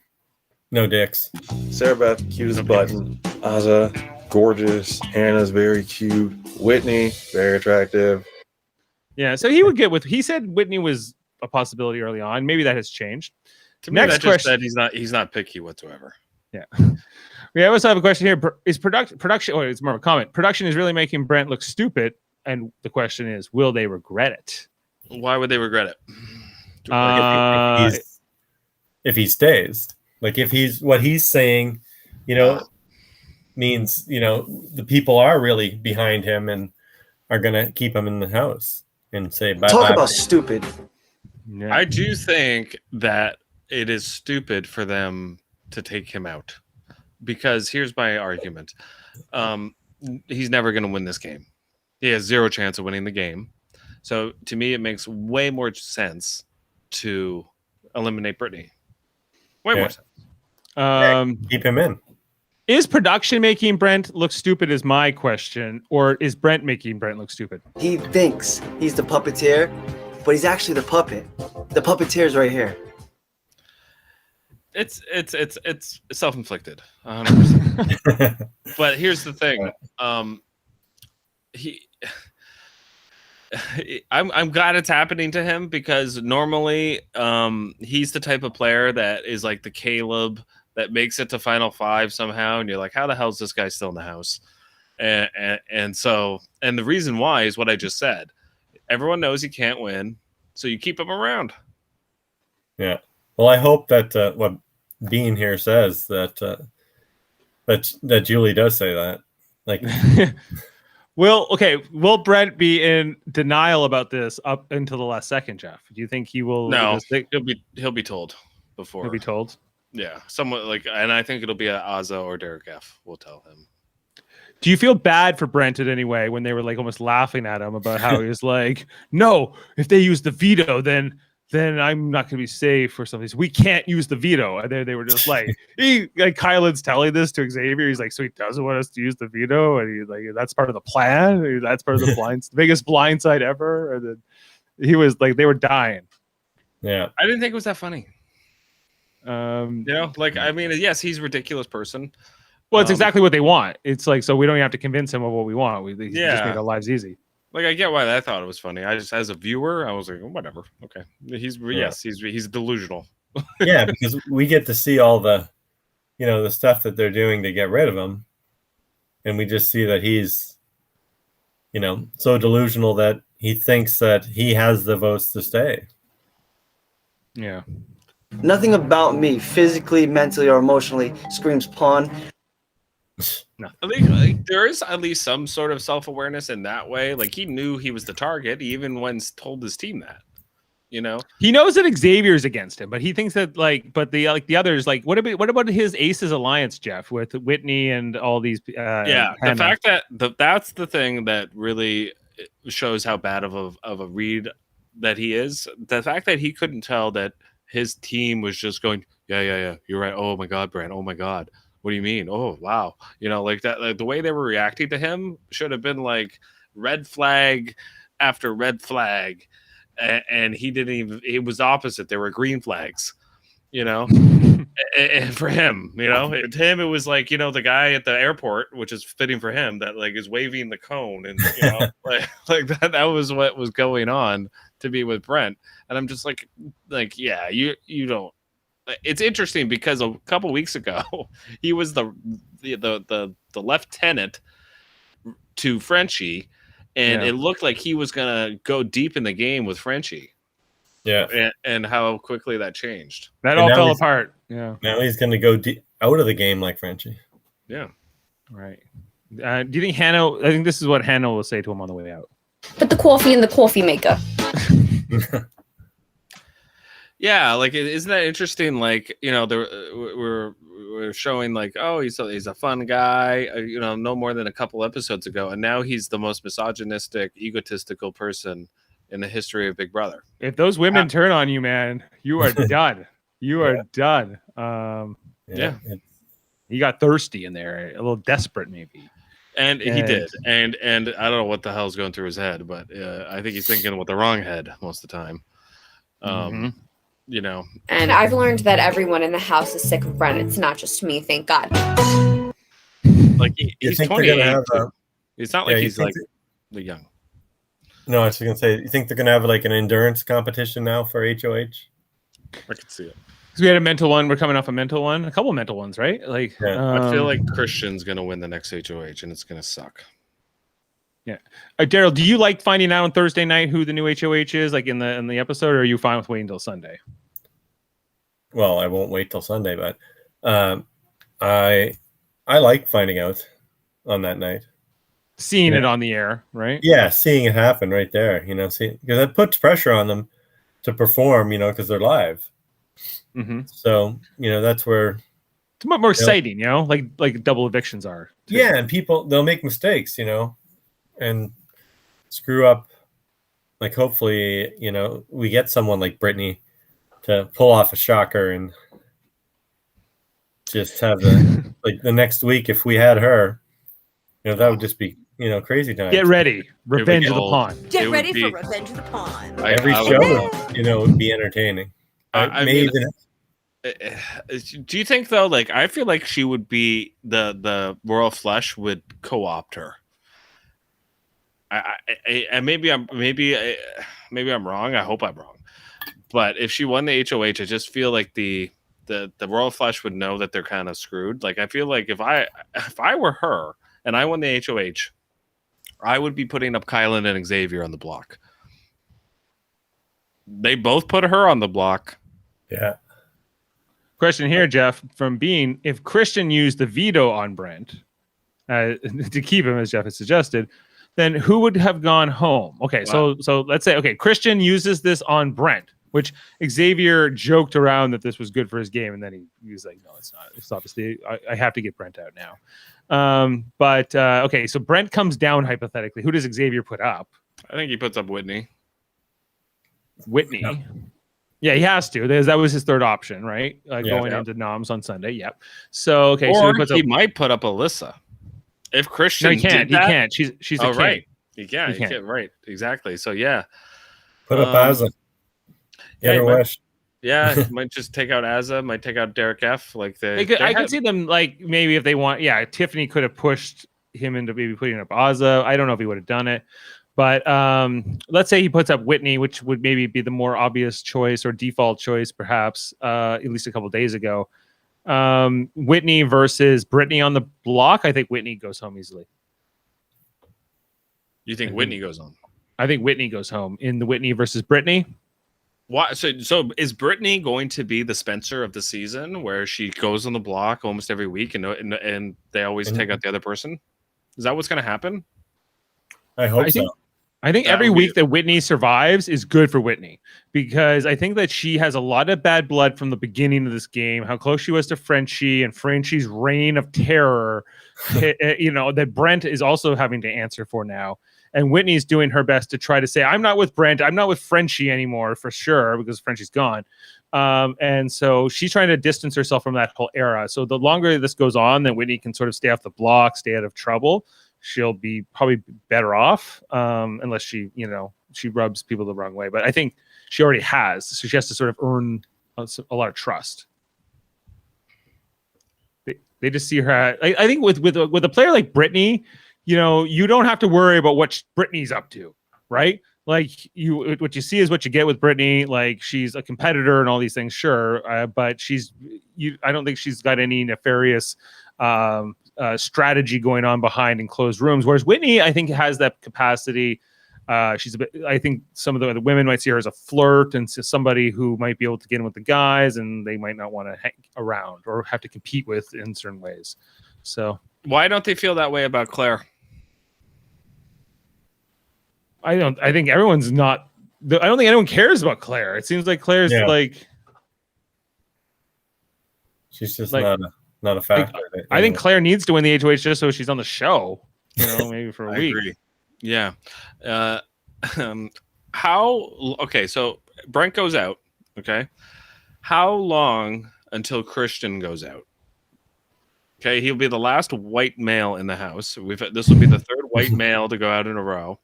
No dicks.
Sarah Beth, cute as a button. Ozza, gorgeous. Hannah's very cute. Whitney, very attractive.
Yeah, so he would get with. He said Whitney was a possibility early on. Maybe that has changed.
To me, that just said he's not picky whatsoever.
Yeah. We also have a question here. Is production? Oh, it's more of a comment. Production is really making Brent look stupid, and the question is, will they regret it?
Why would they regret it?
If he stays, like if he's what he's saying, means the people are really behind him and are gonna keep him in the house and say bye.
Talk about stupid.
Yeah. I do think that it is stupid for them to take him out, because here's my argument. He's never going to win this game. He has zero chance of winning the game. So to me, it makes way more sense to eliminate Brittany. Way more sense.
Keep him in.
Is production making Brent look stupid is my question, or is Brent making Brent look stupid?
He thinks he's the puppeteer, but he's actually the puppet. The puppeteer's right here.
It's self-inflicted, 100%. But here's the thing. I'm glad it's happening to him, because normally he's the type of player that is like the Caleb that makes it to Final Five somehow, and you're like, how the hell is this guy still in the house? And so the reason why is what I just said. Everyone knows he can't win, so you keep him around.
Yeah. Well, I hope that what Bean here says that Julie does say that. Like,
will Brent be in denial about this up until the last second, Jeff? Do you think he will?
No, he'll be told before.
He'll be told.
Yeah, someone and I think it'll be Ozza or Derek F. will tell him.
Do you feel bad for Brent in any way when they were like almost laughing at him about how he was like, no, if they use the veto, then I'm not going to be safe or something. So we can't use the veto. And then they were just like, Kylan's telling this to Xavier. He's like, so he doesn't want us to use the veto. And he's like, that's part of the plan. That's part of the biggest blindside ever. And then he was like, they were dying.
Yeah.
I didn't think it was that funny. I mean, yes, he's a ridiculous person.
Well, it's exactly what they want. It's like, so we don't have to convince him of what we want. We just make our lives easy.
Like, I get why I thought it was funny. I just, as a viewer, I was like, whatever. Okay. He's delusional.
Yeah, because we get to see all the, the stuff that they're doing to get rid of him. And we just see that he's, so delusional that he thinks that he has the votes to stay.
Yeah.
Nothing about me, physically, mentally, or emotionally, screams pawn.
No.
I think like, there is at least some sort of self-awareness in that way. Like he knew he was the target, even when told his team that. You know,
he knows that Xavier's against him, but he thinks that but the others, like what about his Aces alliance, Jeff, with Whitney and all these?
The fact that that's the thing that really shows how bad of a read that he is. The fact that he couldn't tell that his team was just going, yeah, you're right. Oh my God, Brent. Oh my God. What do you mean? Oh wow. Like that. Like the way they were reacting to him should have been like red flag after red flag. And he didn't even, it was opposite. There were green flags, and for him, to him, it was like, the guy at the airport, which is fitting for him, that like is waving the cone and, like that was what was going on to be with Brent. And I'm just like, yeah, you don't, it's interesting because a couple weeks ago, he was the lieutenant to Frenchie. And it looked like he was going to go deep in the game with Frenchie.
Yeah.
And how quickly that changed.
That all fell apart. Yeah.
Now he's going to go out of the game like Frenchie.
Yeah.
Right. Do you think I think this is what Hannah will say to him on the way out.
Put the coffee in the coffee maker.
Yeah. Like, isn't that interesting? Like, we're showing like, oh, he's a fun guy, no more than a couple episodes ago, and now he's the most misogynistic, egotistical person in the history of Big Brother.
If those women turn on you, man, you are done. You are done. He got thirsty in there, a little desperate maybe.
And he did. And I don't know what the hell's going through his head, but I think he's thinking with the wrong head most of the time.
And I've learned that everyone in the house is sick of Brent. It's not just me, thank God.
Like he's 28. It's not like he's like the young.
No, I was going to say, you think they're going to have like an endurance competition now for HOH?
I could see it.
Because we had a mental one. We're coming off a mental one. A couple of mental ones, right? Like,
I feel like Christian's going to win the next HOH, and it's going to suck.
Yeah, Darryl, do you like finding out on Thursday night who the new HOH is, like in the episode, or are you fine with waiting until Sunday?
Well, I won't wait till Sunday, but I like finding out on that night,
seeing it on the air, right?
Yeah, seeing it happen right there, because that puts pressure on them to perform, because they're live.
Mm-hmm.
So that's where
it's much more exciting, like double evictions are. Too.
Yeah, and they'll make mistakes, and screw up. Like hopefully, we get someone like Brittany to pull off a shocker and just have the next week. If we had her, that would just be crazy time.
Get ready, Revenge of the Pawn.
Get ready for Revenge of the Pawn.
Every show, would be entertaining.
Do you think though? Like, I feel like she would be the Royal Flush would co-opt her. I maybe I'm wrong. I hope I'm wrong. But if she won the HOH, I just feel like the Royal Flush would know that they're kind of screwed. Like I feel like if I were her and I won the HOH, I would be putting up Kylan and Xavier on the block. They both put her on the block.
Yeah.
Question here, Jeff, from Bean: if Christian used the veto on Brent to keep him, as Jeff has suggested, then who would have gone home? Okay, wow. So let's say, Christian uses this on Brent, which Xavier joked around that this was good for his game, and then he was like, no, it's not. It's obviously, I have to get Brent out now. Okay, so Brent comes down hypothetically. Who does Xavier put up?
I think he puts up Whitney.
Whitney? No. Yeah, he has to. That was his third option, right? Going into noms on Sunday. Yep. So, okay.
Or so he might put up Alyssa. If Christian,
no, he can't. He can't. She's a
right. He can't. Right. Exactly. So yeah.
Put up Azza.
Might just take out Azza. Might take out Derek F. Like I
could see them like maybe if they want. Yeah, Tiffany could have pushed him into maybe putting up Azza. I don't know if he would have done it, but let's say he puts up Whitney, which would maybe be the more obvious choice or default choice, perhaps. At least a couple of days ago. Whitney versus Brittany on the block. I think Whitney goes home easily.
You think Whitney goes home?
I think Whitney goes home in the Whitney versus Brittany.
Why? So is Brittany going to be the Spencer of the season, where she goes on the block almost every week, and they always take out the other person? Is that what's going to happen?
I hope so.
I think every week that Whitney survives is good for Whitney, because I think that she has a lot of bad blood from the beginning of this game, how close she was to Frenchie and Frenchie's reign of terror, that Brent is also having to answer for now. And Whitney's doing her best to try to say, I'm not with Brent. I'm not with Frenchie anymore, for sure, because Frenchie's gone. And so she's trying to distance herself from that whole era. So the longer this goes on, then Whitney can sort of stay off the block, stay out of trouble. She'll be probably better off, unless she rubs people the wrong way. But I think she already has, so she has to sort of earn a lot of trust. They just see her. I think with a player like Brittany, you don't have to worry about what Brittany's up to, right? Like what you see is what you get with Brittany. Like, she's a competitor and all these things, sure, but I don't think she's got any nefarious strategy going on behind in closed rooms. Whereas Whitney, I think, has that capacity. She's a bit. I think some of the women might see her as a flirt and somebody who might be able to get in with the guys, and they might not want to hang around or have to compete with in certain ways. So
why don't they feel that way about Claire?
I think everyone's not. I don't think anyone cares about Claire. It seems like Claire's like.
She's just not a factor.
I think Claire needs to win the HOH just so she's on the show. Maybe for a week.
Agree. Yeah. Okay, so Brent goes out. Okay. How long until Christian goes out? Okay, he'll be the last white male in the house. This will be the third white male to go out in a row.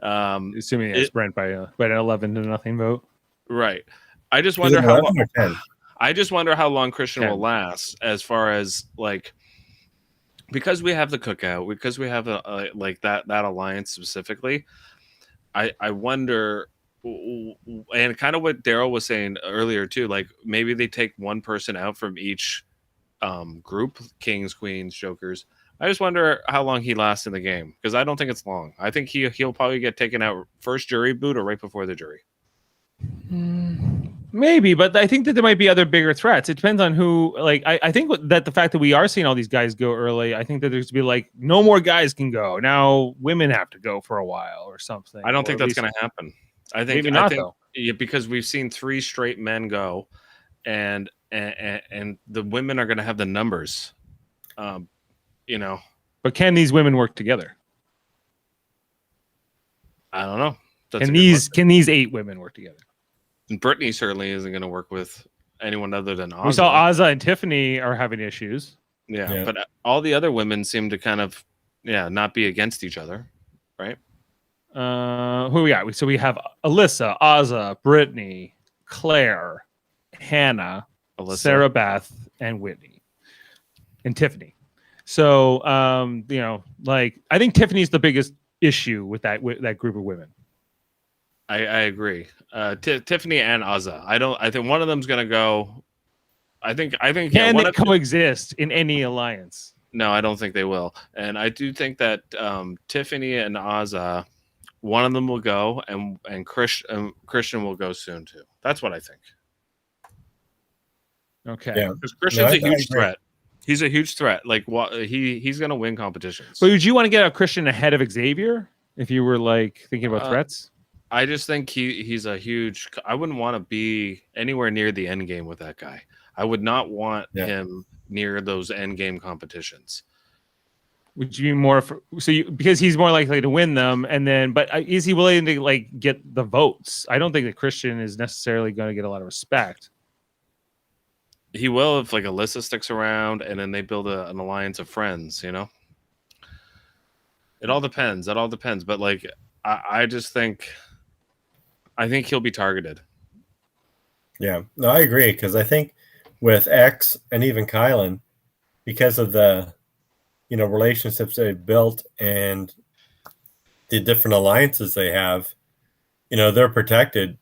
Assuming it's Brent by an 11-0 vote.
Right. I just wonder how long. I just wonder how long Christian will last, as far as because we have the cookout, because we have that alliance specifically. I wonder, and kind of what Darryl was saying earlier too. Like, maybe they take one person out from each group, kings, queens, jokers. I just wonder how long he lasts in the game, because I don't think it's long. I think he'll probably get taken out first jury boot or right before the jury.
Maybe, but I think that there might be other bigger threats. It depends on who. I think that the fact that we are seeing all these guys go early, I think that there's to be no more guys can go. Now women have to go for a while or something.
I don't think that's going to happen. I think though. Yeah, because we've seen 3 straight men go, and the women are going to have the numbers.
But can these women work together? I don't know. Can these 8 women work together?
And Brittany certainly isn't going to work with anyone other than Azza.
We saw Azza and Tiffany are having issues.
Yeah, but all the other women seem to kind of, not be against each other, right?
Who we got? So we have Alyssa, Azza, Brittany, Claire, Hannah, Sarah Beth, and Whitney, and Tiffany. So, I think Tiffany's the biggest issue with that group of women.
I agree. Tiffany and Azza. I think one of them's gonna go. I think.
Can they coexist in any alliance?
No, I don't think they will. And I do think that Tiffany and Azza, one of them will go, and Christian will go soon too. That's what I think.
Okay.
Because Christian's a huge threat. He's a huge threat. He's gonna win competitions.
But would you want to get a Christian ahead of Xavier if you were thinking about threats?
I just think he's a huge. I wouldn't want to be anywhere near the end game with that guy. I would not want him near those end game competitions.
Would you be more because he's more likely to win them, but is he willing to get the votes? I don't think that Christian is necessarily going to get a lot of respect.
He will if Alyssa sticks around, and then they build an alliance of friends. It all depends. But I just think. I think he'll be targeted.
Yeah, no, I agree, because I think with X and even Kylan, because of the relationships they've built and the different alliances they have, they're protected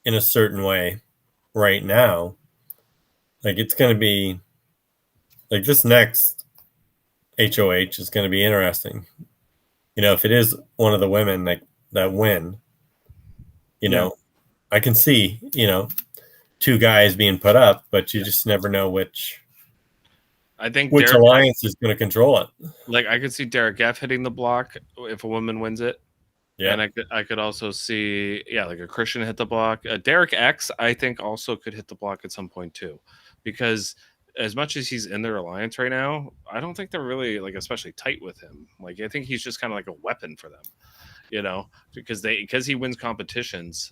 in a certain way right now. It's going to be this next HOH is going to be interesting. If it is one of the women that win. I can see, two guys being put up, but you just never know which alliance is going to control it.
Like I could see Derek F hitting the block if a woman wins it.
Yeah.
And I could also see, like a Christian hit the block. Derek X, I think, also could hit the block at some point too, because as much as he's in their alliance right now, I don't think they're really like especially tight with him. Like I think he's just kind of like a weapon for them, because he wins competitions.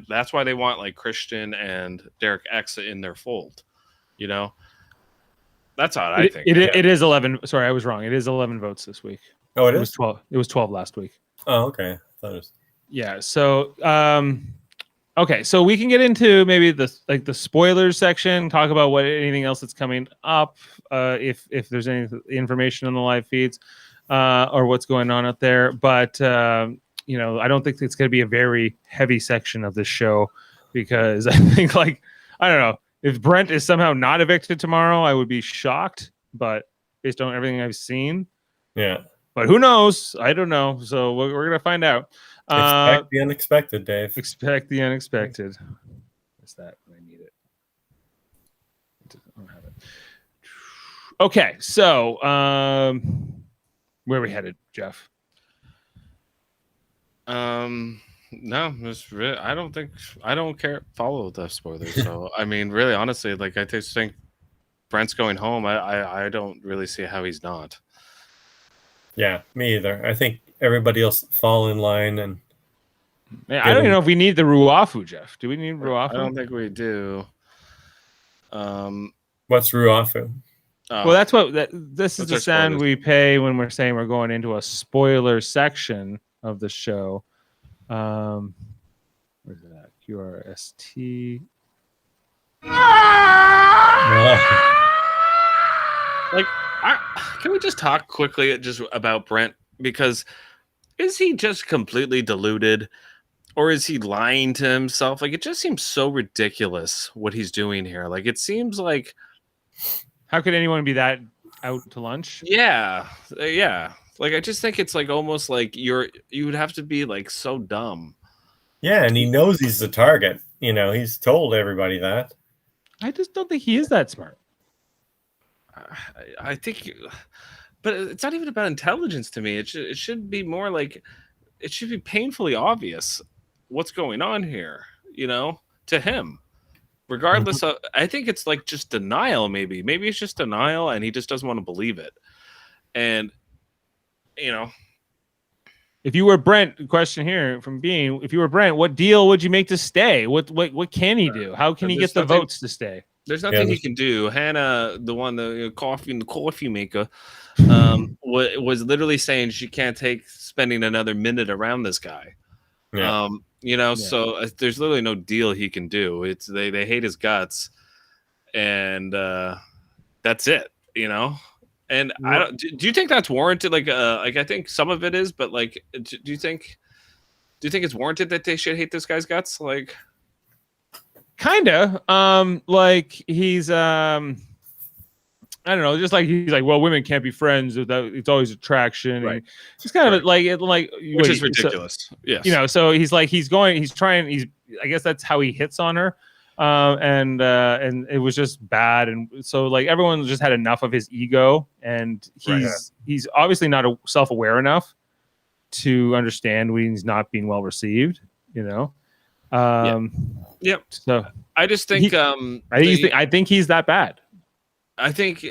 That's why they want like Christian and Derek X in their fold. That's how I think.
It is 11. Sorry, I was wrong. It is 11 votes this week.
Oh,
it was 12. It was 12 last week.
Oh, okay. I thought it was...
Yeah. So, okay. So we can get into maybe the spoilers section. Talk about anything else that's coming up. If there's any information on the live feeds, or what's going on out there. But I don't think it's going to be a very heavy section of this show, because I think I don't know, if Brent is somehow not evicted tomorrow, I would be shocked. But based on everything I've seen,
yeah.
But who knows? I don't know. So we're going to find out.
Expect the unexpected, Dave.
Expect the unexpected. What's that? I need it. I don't have it. Okay. So where are we headed, Jeff?
No, I don't care. Follow the spoilers. So, I mean, really, honestly, like, I just think Brent's going home. I don't really see how he's not.
Yeah, me either. I think everybody else fall in line. And
I don't even know if we need the Ruafu, Jeff. Do we need Ruafu?
I don't think we do.
What's Ruafu?
Well, that's this is the sound we pay when we're saying we're going into a spoiler section of the show. Where's it at? QRST.
Like, can we just talk quickly just about Brent? Because is he just completely deluded, or is he lying to himself? Like, it just seems so ridiculous what he's doing here. Like, it seems like,
how could anyone be that out to lunch?
Yeah. Like, I just think it's like almost like you would have to be like so dumb.
Yeah, and he knows he's the target. He's told everybody that.
I just don't think he is that smart.
I think, but it's not even about intelligence to me. It should be more like, it should be painfully obvious what's going on here, to him. Regardless of, I think it's like just denial. Maybe it's just denial, and he just doesn't want to believe it. And
if you were Brent, question here from Bean, if you were Brent, what deal would you make to stay? What can he do? How can he get the votes to stay?
There's nothing he can do. Hannah, the coffee maker, was literally saying she can't take spending another minute around this guy.
Yeah.
So there's literally no deal he can do. It's they hate his guts, and that's it. And I don't. Do you think that's warranted? Like I think some of it is, but like, do you think it's warranted that they should hate this guy's guts? Like,
kinda. Like he's I don't know, just like he's like, well, women can't be friends without, it's always attraction.
Right.
And he's kind of like
which is ridiculous.
So,
yes.
So he's like, I guess that's how he hits on her. And it was just bad. And so like everyone just had enough of his ego, and he's obviously not self-aware enough to understand when he's not being well received, Yep. So I just think, I think he's that bad.
I think,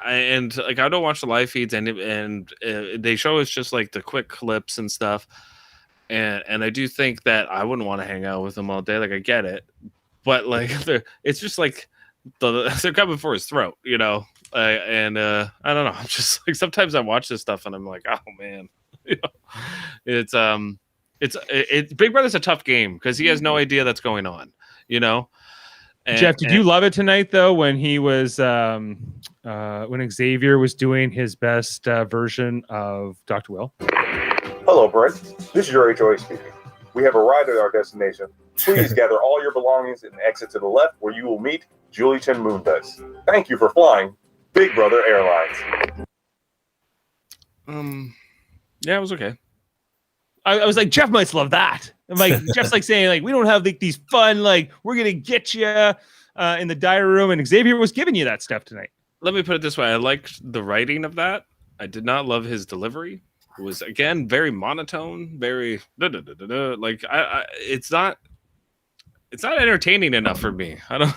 and like I don't watch the live feeds, and they show us just like the quick clips and stuff, and I do think that I wouldn't want to hang out with him all day. Like I get it, but like it's just like they're coming for his throat, and I don't know. I'm just like, sometimes I watch this stuff and I'm like, oh man, it's Big Brother's a tough game because he has no idea that's going on,
Jeff, did you love it tonight though when he was when Xavier was doing his best version of Dr. Will?
Hello, Brent. This is your HOA speaking. We have arrived at our destination. Please gather all your belongings and exit to the left, where you will meet Julie Chen Moonves. Thank you for flying Big Brother Airlines.
Yeah, it was okay.
I was like, Jeff might love that. And like Jeff's like saying like we don't have like these fun like we're gonna get you in the diary room, and Xavier was giving you that stuff tonight.
Let me put it this way: I liked the writing of that. I did not love his delivery. It was again very monotone, very like it's not entertaining enough for me. I don't.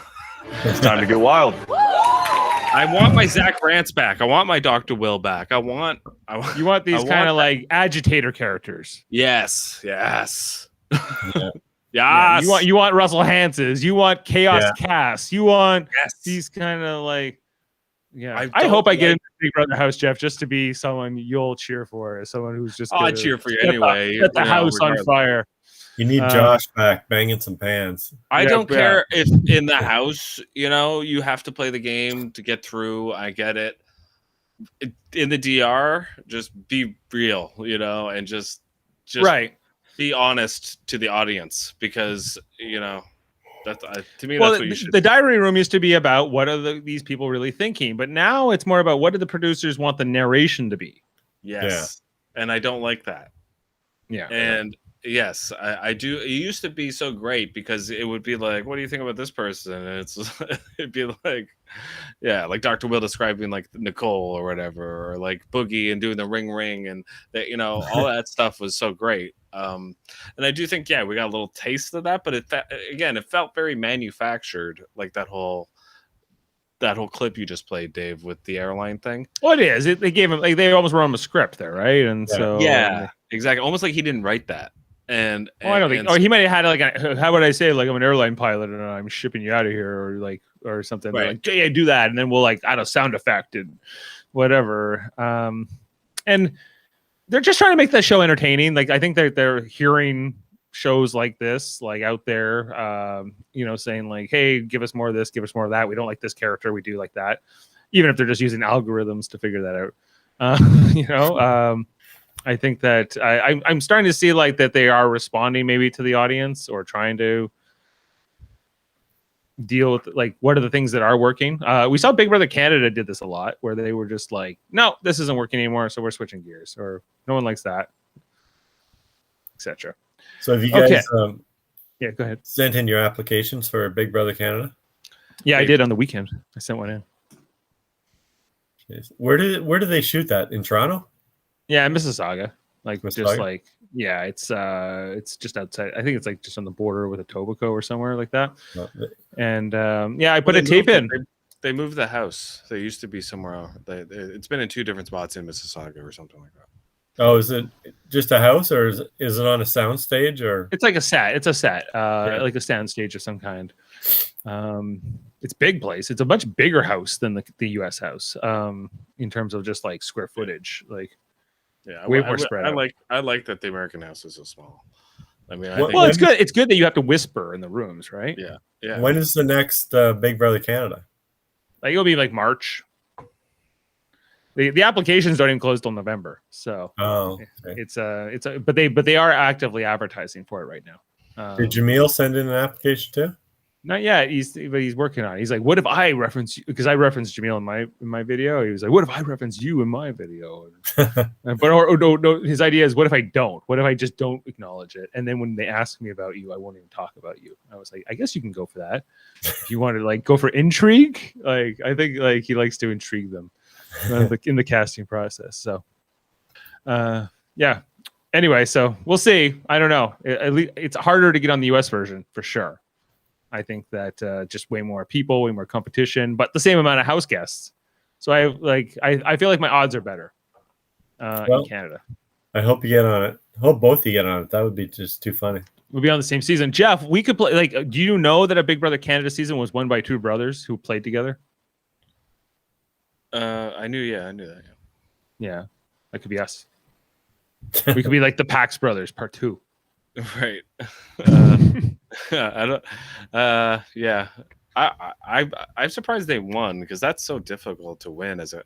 It's time to get wild.
I want my Zach Rance back. I want my Dr. Will back. You
want these kind of like agitator characters.
Yes.
Yeah.
Yes.
You want Russell Hanses. You want Chaos Cass. You want these kind of like. Yeah, I hope I get into Big Brother house, Jeff, just to be someone you'll cheer for, as someone who's just.
I'll cheer for you anyway.
Set the house on fire.
You need Josh back, banging some pans.
I don't care if in the house, you have to play the game to get through. I get it. In the DR, just be real, and just
right.
Be honest to the audience, because that's to me.
Well,
that's what you should.
The diary room used to be about what are these people really thinking, but now it's more about what do the producers want the narration to be.
Yes, and I don't like that.
Yeah,
and yes, I do. It used to be so great because it would be like, "What do you think about this person?" And it'd be like, like Dr. Will describing like Nicole or whatever, or like Boogie and doing the ring, and that all that stuff was so great. And I do think we got a little taste of that, but it felt very manufactured, like that whole clip you just played, Dave, with the airline thing.
Well, it is. They gave him like they almost wrote him a script there, right? And so
exactly, almost like he didn't write that. And
I don't think. Or he might have had how would I say, like I'm an airline pilot and I'm shipping you out of here, or something.
Right.
Like, yeah, do that, and then we'll like add a sound effect and whatever. And they're just trying to make that show entertaining. Like I think they're hearing shows like this, like out there, saying like, "Hey, give us more of this, give us more of that. We don't like this character, we do like that." Even if they're just using algorithms to figure that out, I think that I'm starting to see like that they are responding maybe to the audience or trying to deal with like what are the things that are working. We saw Big Brother Canada did this a lot, where they were just like, no, this isn't working anymore, so we're switching gears, or no one likes that, etc.
So have you guys
go ahead,
sent in your applications for Big Brother Canada?
Yeah, I did on the weekend. I sent one in.
Where did they shoot that? In Toronto?
Yeah, in Mississauga.
Mississauga?
It's just outside. I think it's like just on the border with Etobicoke or somewhere like that. And I put a tape in.
They moved the house. They used to be somewhere else. It's been in 2 different spots in Mississauga or something like that.
Oh, is it just a house, or is it on a sound stage, or
it's like a set? It's a set, like a sound stage of some kind. It's a big place. It's a much bigger house than the U.S. house in terms of just like square footage. Like, way more spread out.
I like that the American house is so small. I mean,
it's good. It's good that you have to whisper in the rooms, right?
Yeah.
When is the next Big Brother Canada?
Like it'll be like March. The applications don't even close till November, so
okay.
but they are actively advertising for it right now.
Did Jamil send in an application too?
Not yet. But he's working on it. He's like, what if I reference you? Because I referenced Jamil in my video. He was like, what if I reference you in my video? No. His idea is, what if I don't? What if I just don't acknowledge it? And then when they ask me about you, I won't even talk about you. I was like, I guess you can go for that. If you want to like go for intrigue, like I think like he likes to intrigue them in the casting process. So, Anyway, so we'll see. I don't know. At least it's harder to get on the US version for sure. I think that just way more people, way more competition, but the same amount of house guests. So I feel like my odds are better in Canada.
I hope you get on it. I hope both of you get on it. That would be just too funny.
We'll be on the same season. Jeff, we could play. Like, do you know that a Big Brother Canada season was won by 2 brothers who played together?
I knew that.
Yeah, that could be us. We could be like the Pax brothers, part 2.
Right. I don't. I'm surprised they won, because that's so difficult to win as a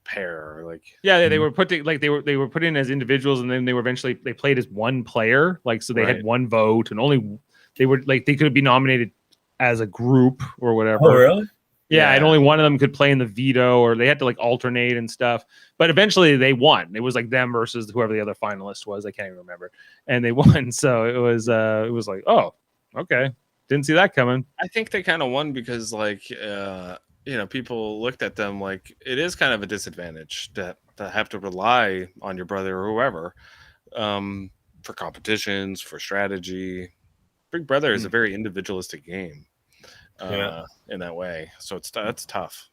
pair. Like,
they were put in as individuals, and then they played as one player. Like, so they had one vote, and only they could be nominated as a group or whatever.
Oh, really?
Yeah, and only one of them could play in the veto, or they had to like alternate and stuff. But eventually they won. It was like them versus whoever the other finalist was. I can't even remember. And they won. So it was like, oh, okay. Didn't see that coming.
I think they kind of won because like people looked at them like it is kind of a disadvantage to have to rely on your brother or whoever for competitions, for strategy. Big Brother is a very individualistic game in that way. So that's tough.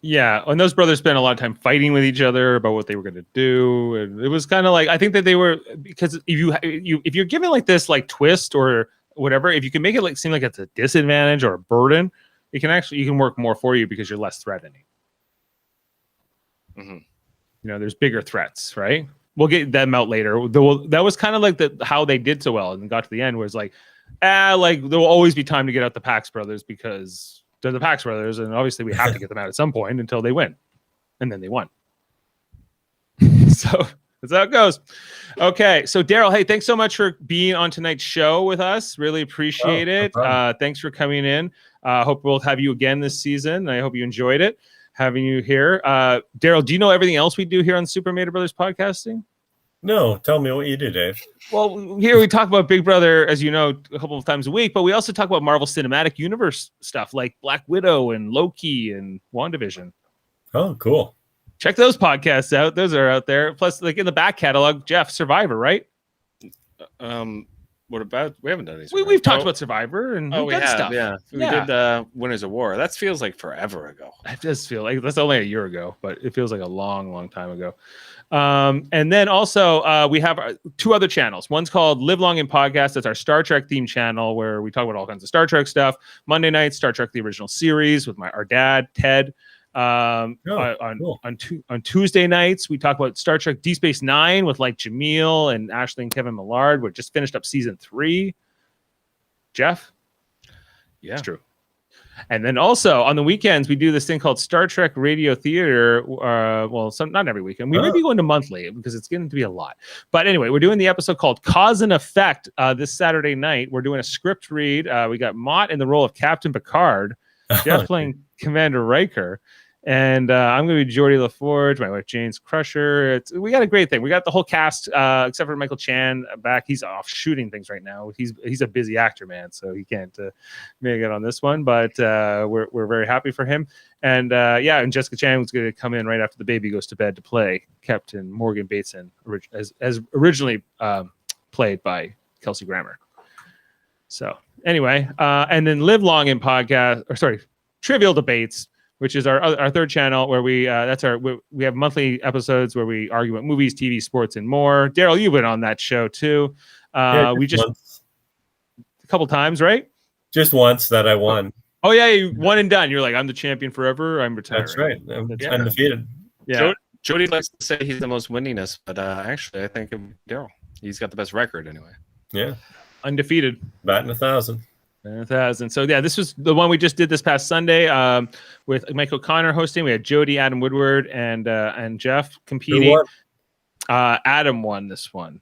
Yeah, and those brothers spent a lot of time fighting with each other about what they were going to do, and it was kind of like I think that they were because if you're given like this like twist or whatever, if you can make it like seem like it's a disadvantage or a burden, you can work more for you because you're less threatening. There's bigger threats, right? We'll get them out later. That was kind of like how they did so well and got to the end was like, like there will always be time to get out the Pax brothers because they're the Pax brothers, and obviously we have to get them out at some point until they win, and then they won. So that's how it goes. Okay, so Darryl, hey, thanks so much for being on tonight's show with us. Really appreciate it. Thanks for coming in. Hope we'll have you again this season. I hope you enjoyed it having you here. Darryl, do you know everything else we do here on Super Mater Brothers Podcasting?
No, tell me what you do, Dave.
Well, here we talk about Big Brother, as you know, a couple of times a week, but we also talk about Marvel Cinematic Universe stuff like Black Widow and Loki and WandaVision.
Oh, cool.
Check those podcasts out. Those are out there. Plus, like in the back catalog, Jeff, Survivor, right?
What about? We haven't done any.
We've talked about Survivor and
we have
stuff.
Yeah, we did Winners of War. That feels like forever ago.
It does feel like that's only a year ago, but it feels like a long, long time ago. And then also we have two other channels. One's called Live Long in Podcast. That's our Star Trek themed channel where we talk about all kinds of Star Trek stuff. Monday nights, Star Trek the original series with our dad Ted. On Tuesday nights, we talk about Star Trek Deep Space Nine with like Jameel and Ashley and Kevin Millard. We just finished up season 3. Jeff,
yeah,
it's true. And then also on the weekends, we do this thing called Star Trek Radio Theater. Not every weekend. We may be going to monthly because it's getting to be a lot. But anyway, we're doing the episode called Cause and Effect this Saturday night. We're doing a script read. We got Mott in the role of Captain Picard, Jeff playing Commander Riker. And I'm going to be Geordie LaForge, my wife Jane's Crusher. We got a great thing. We got the whole cast, except for Michael Chan back. He's off shooting things right now. He's a busy actor, man, so he can't make it on this one. But we're very happy for him. And and Jessica Chan was going to come in right after the baby goes to bed to play Captain Morgan Bateson, as originally played by Kelsey Grammer. So anyway, and then Live Long in Podcast, Trivial Debates, which is our third channel where we have monthly episodes where we argue about movies, TV, sports, and more. Darryl, you've been on that show too. We just once. A couple times, right?
Just once that I won.
Oh yeah, you won and done. You're like, I'm the champion forever. I'm retired.
That's right. I'm undefeated.
Yeah.
Jody likes to say he's the most winningest, but actually, I think Darryl. He's got the best record anyway.
Yeah,
undefeated.
Batting 1,000.
1,000. So yeah, this was the one we just did this past Sunday with Mike O'Connor hosting. We had Jody, Adam Woodward, and Jeff competing. Adam won this one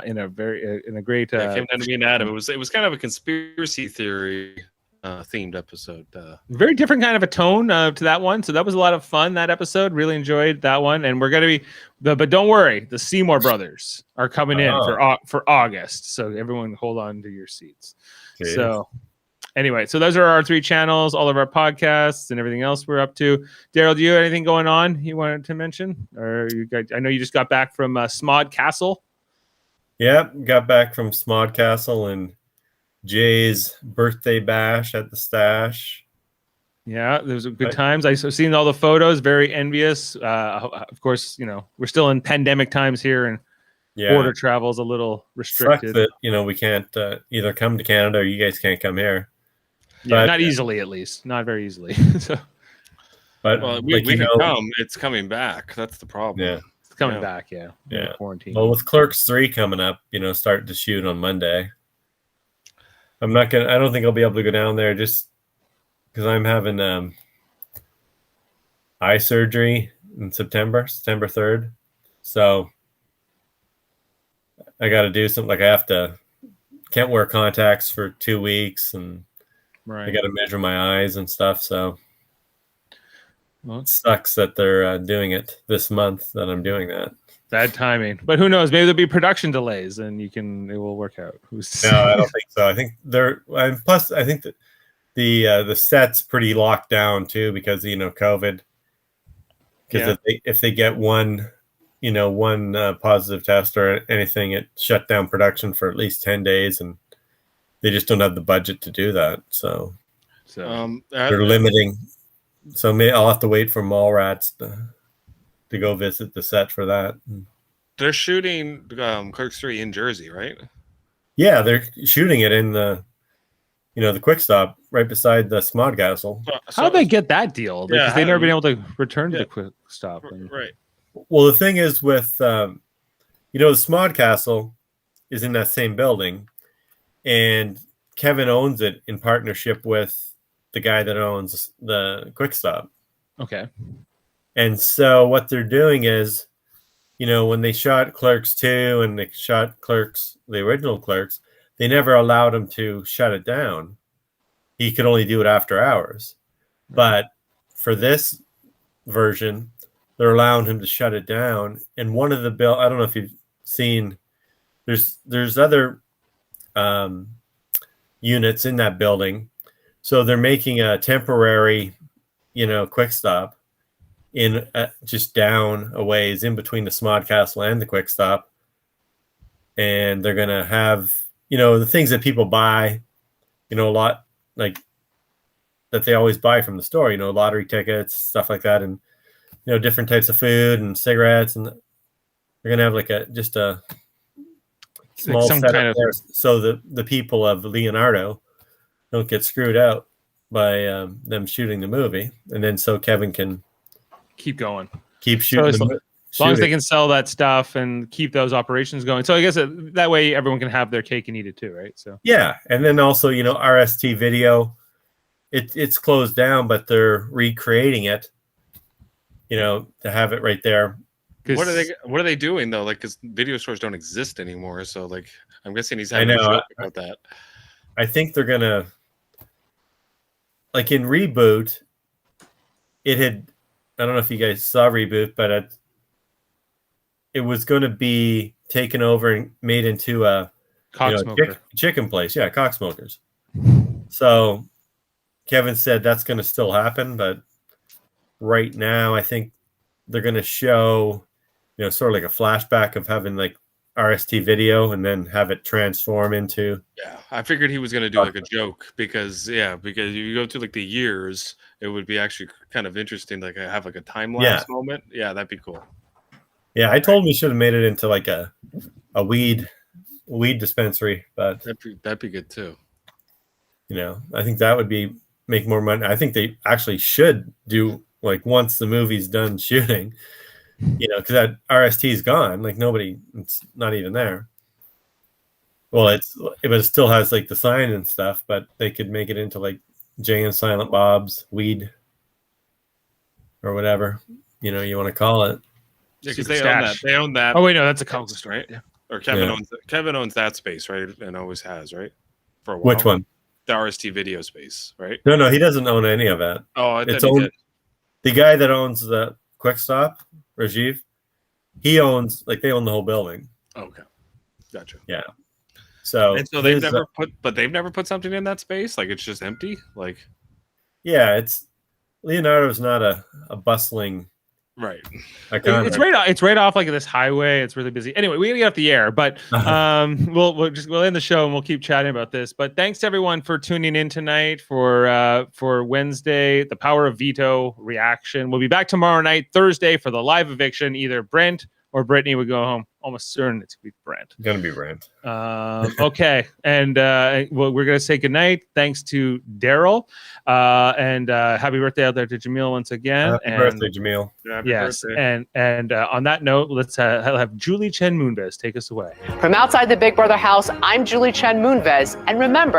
in a great.
It came down to me and Adam. It was kind of a conspiracy theory themed episode.
Very different kind of a tone to that one. So that was a lot of fun. That episode, really enjoyed that one. And we're gonna be but don't worry, the Seymour brothers are coming in for August. So everyone, hold on to your seats. Jeez. So anyway, so those are our 3 channels, all of our podcasts and everything else we're up to. Darryl, do you have anything going on you wanted to mention? Or I know you just got back from Smod Castle.
Yeah, got back from Smod Castle and Jay's birthday bash at the Stash.
Yeah, those were good times. I've seen all the photos, very envious. Of course, we're still in pandemic times here and border travel is a little restricted.
Sucks that, we can't either come to Canada or you guys can't come here.
Yeah, but, not easily, at least. Not very easily. So,
but
we can come. It's coming back. That's the problem.
Yeah,
it's coming back. Yeah. Quarantine.
Well, with Clerks 3 coming up, starting to shoot on Monday. I don't think I'll be able to go down there just because I'm having eye surgery in September 3rd. So I got to do something. Like can't wear contacts for 2 weeks, and I got to measure my eyes and stuff. So
Well,
It sucks that they're doing it this month that I'm doing that.
bad timing, but who knows? Maybe there'll be production delays, and it will work out.
No, I don't think so. I think plus I think that the set's pretty locked down too because COVID. Because if they get one positive test or anything, it shut down production for at least 10 days, and they just don't have the budget to do that. So they're limiting. So I'll have to wait for Mallrats to go visit the set for that.
They're shooting Clerks 3 in Jersey, right?
Yeah, they're shooting it in the Quick Stop right beside the Smod Castle.
How did they get that deal? Because they've never been able to return to the Quick Stop.
Right.
Well, the thing is with the Smod Castle is in that same building, and Kevin owns it in partnership with the guy that owns the Quick Stop.
Okay.
And so what they're doing is, when they shot Clerks 2 and they shot the original Clerks, they never allowed him to shut it down. He could only do it after hours. But for this version, they're allowing him to shut it down. And one of the I don't know if you've seen, there's other units in that building. So they're making a temporary, Quick Stop in just down a ways in between the Smod Castle and the Quick Stop. And they're going to have, the things that people buy, a lot like that they always buy from the store, lottery tickets, stuff like that. And, different types of food and cigarettes. And they're going to have like a small setup there so the people of Leonardo don't get screwed out by them shooting the movie. And then so Kevin can
keep going,
keep shooting.
As long as they can sell that stuff and keep those operations going. So I guess that way everyone can have their cake and eat it too, right? So
yeah. And then also, RST Video, it's closed down, but they're recreating it, to have it right there.
What are they doing though? Like, because video stores don't exist anymore. So like, I'm guessing he's having a joke about that.
I think they're gonna, like in Reboot, I don't know if you guys saw Reboot, but it was going to be taken over and made into a chicken place. Yeah, Cocksmokers. So Kevin said that's going to still happen, but right now I think they're going to show, sort of like a flashback of having like RST Video and then have it transform into.
Yeah, I figured he was going to do like a joke because you go through like the years, it would be actually kind of interesting, like have like a time lapse moment. Yeah, that'd be cool.
Yeah, I told him he should have made it into like a weed dispensary, but
that'd be good too.
I think that would make more money. I think they actually should do like once the movie's done shooting, because that RST is gone. Like it's not even there. Well, it still has like the sign and stuff, but they could make it into like Jay and Silent Bob's weed or whatever you want to call it.
Yeah, because they own that. They own that.
Oh wait, no, that's a comic store, right?
Yeah. Or Kevin owns that space, right? And always has, right? For a while.
Which one?
The RST Video space, right?
No, he doesn't own any of that.
Oh, I thought he did.
The guy that owns the Quick Stop, Rajiv, they own the whole building.
Okay, gotcha.
Yeah. So
they've never put something in that space. Like it's just empty. Like,
yeah, Leonardo's not a bustling.
Right.
It's right off like this highway. It's really busy. Anyway, we gotta get off the air, but we'll end the show and we'll keep chatting about this. But thanks to everyone for tuning in tonight for Wednesday, the Power of Veto reaction. We'll be back tomorrow night, Thursday, for the live eviction. Either Brent or Brittany would go home. Almost certain it's going to be Brent.
Going to be Brent.
Okay. And we're going to say goodnight. Thanks to Darryl. And happy birthday out there to Jamil once again.
Happy birthday, Jamil.
Happy birthday. And on that note, let's have Julie Chen Moonves take us away.
From outside the Big Brother house, I'm Julie Chen Moonves. And remember,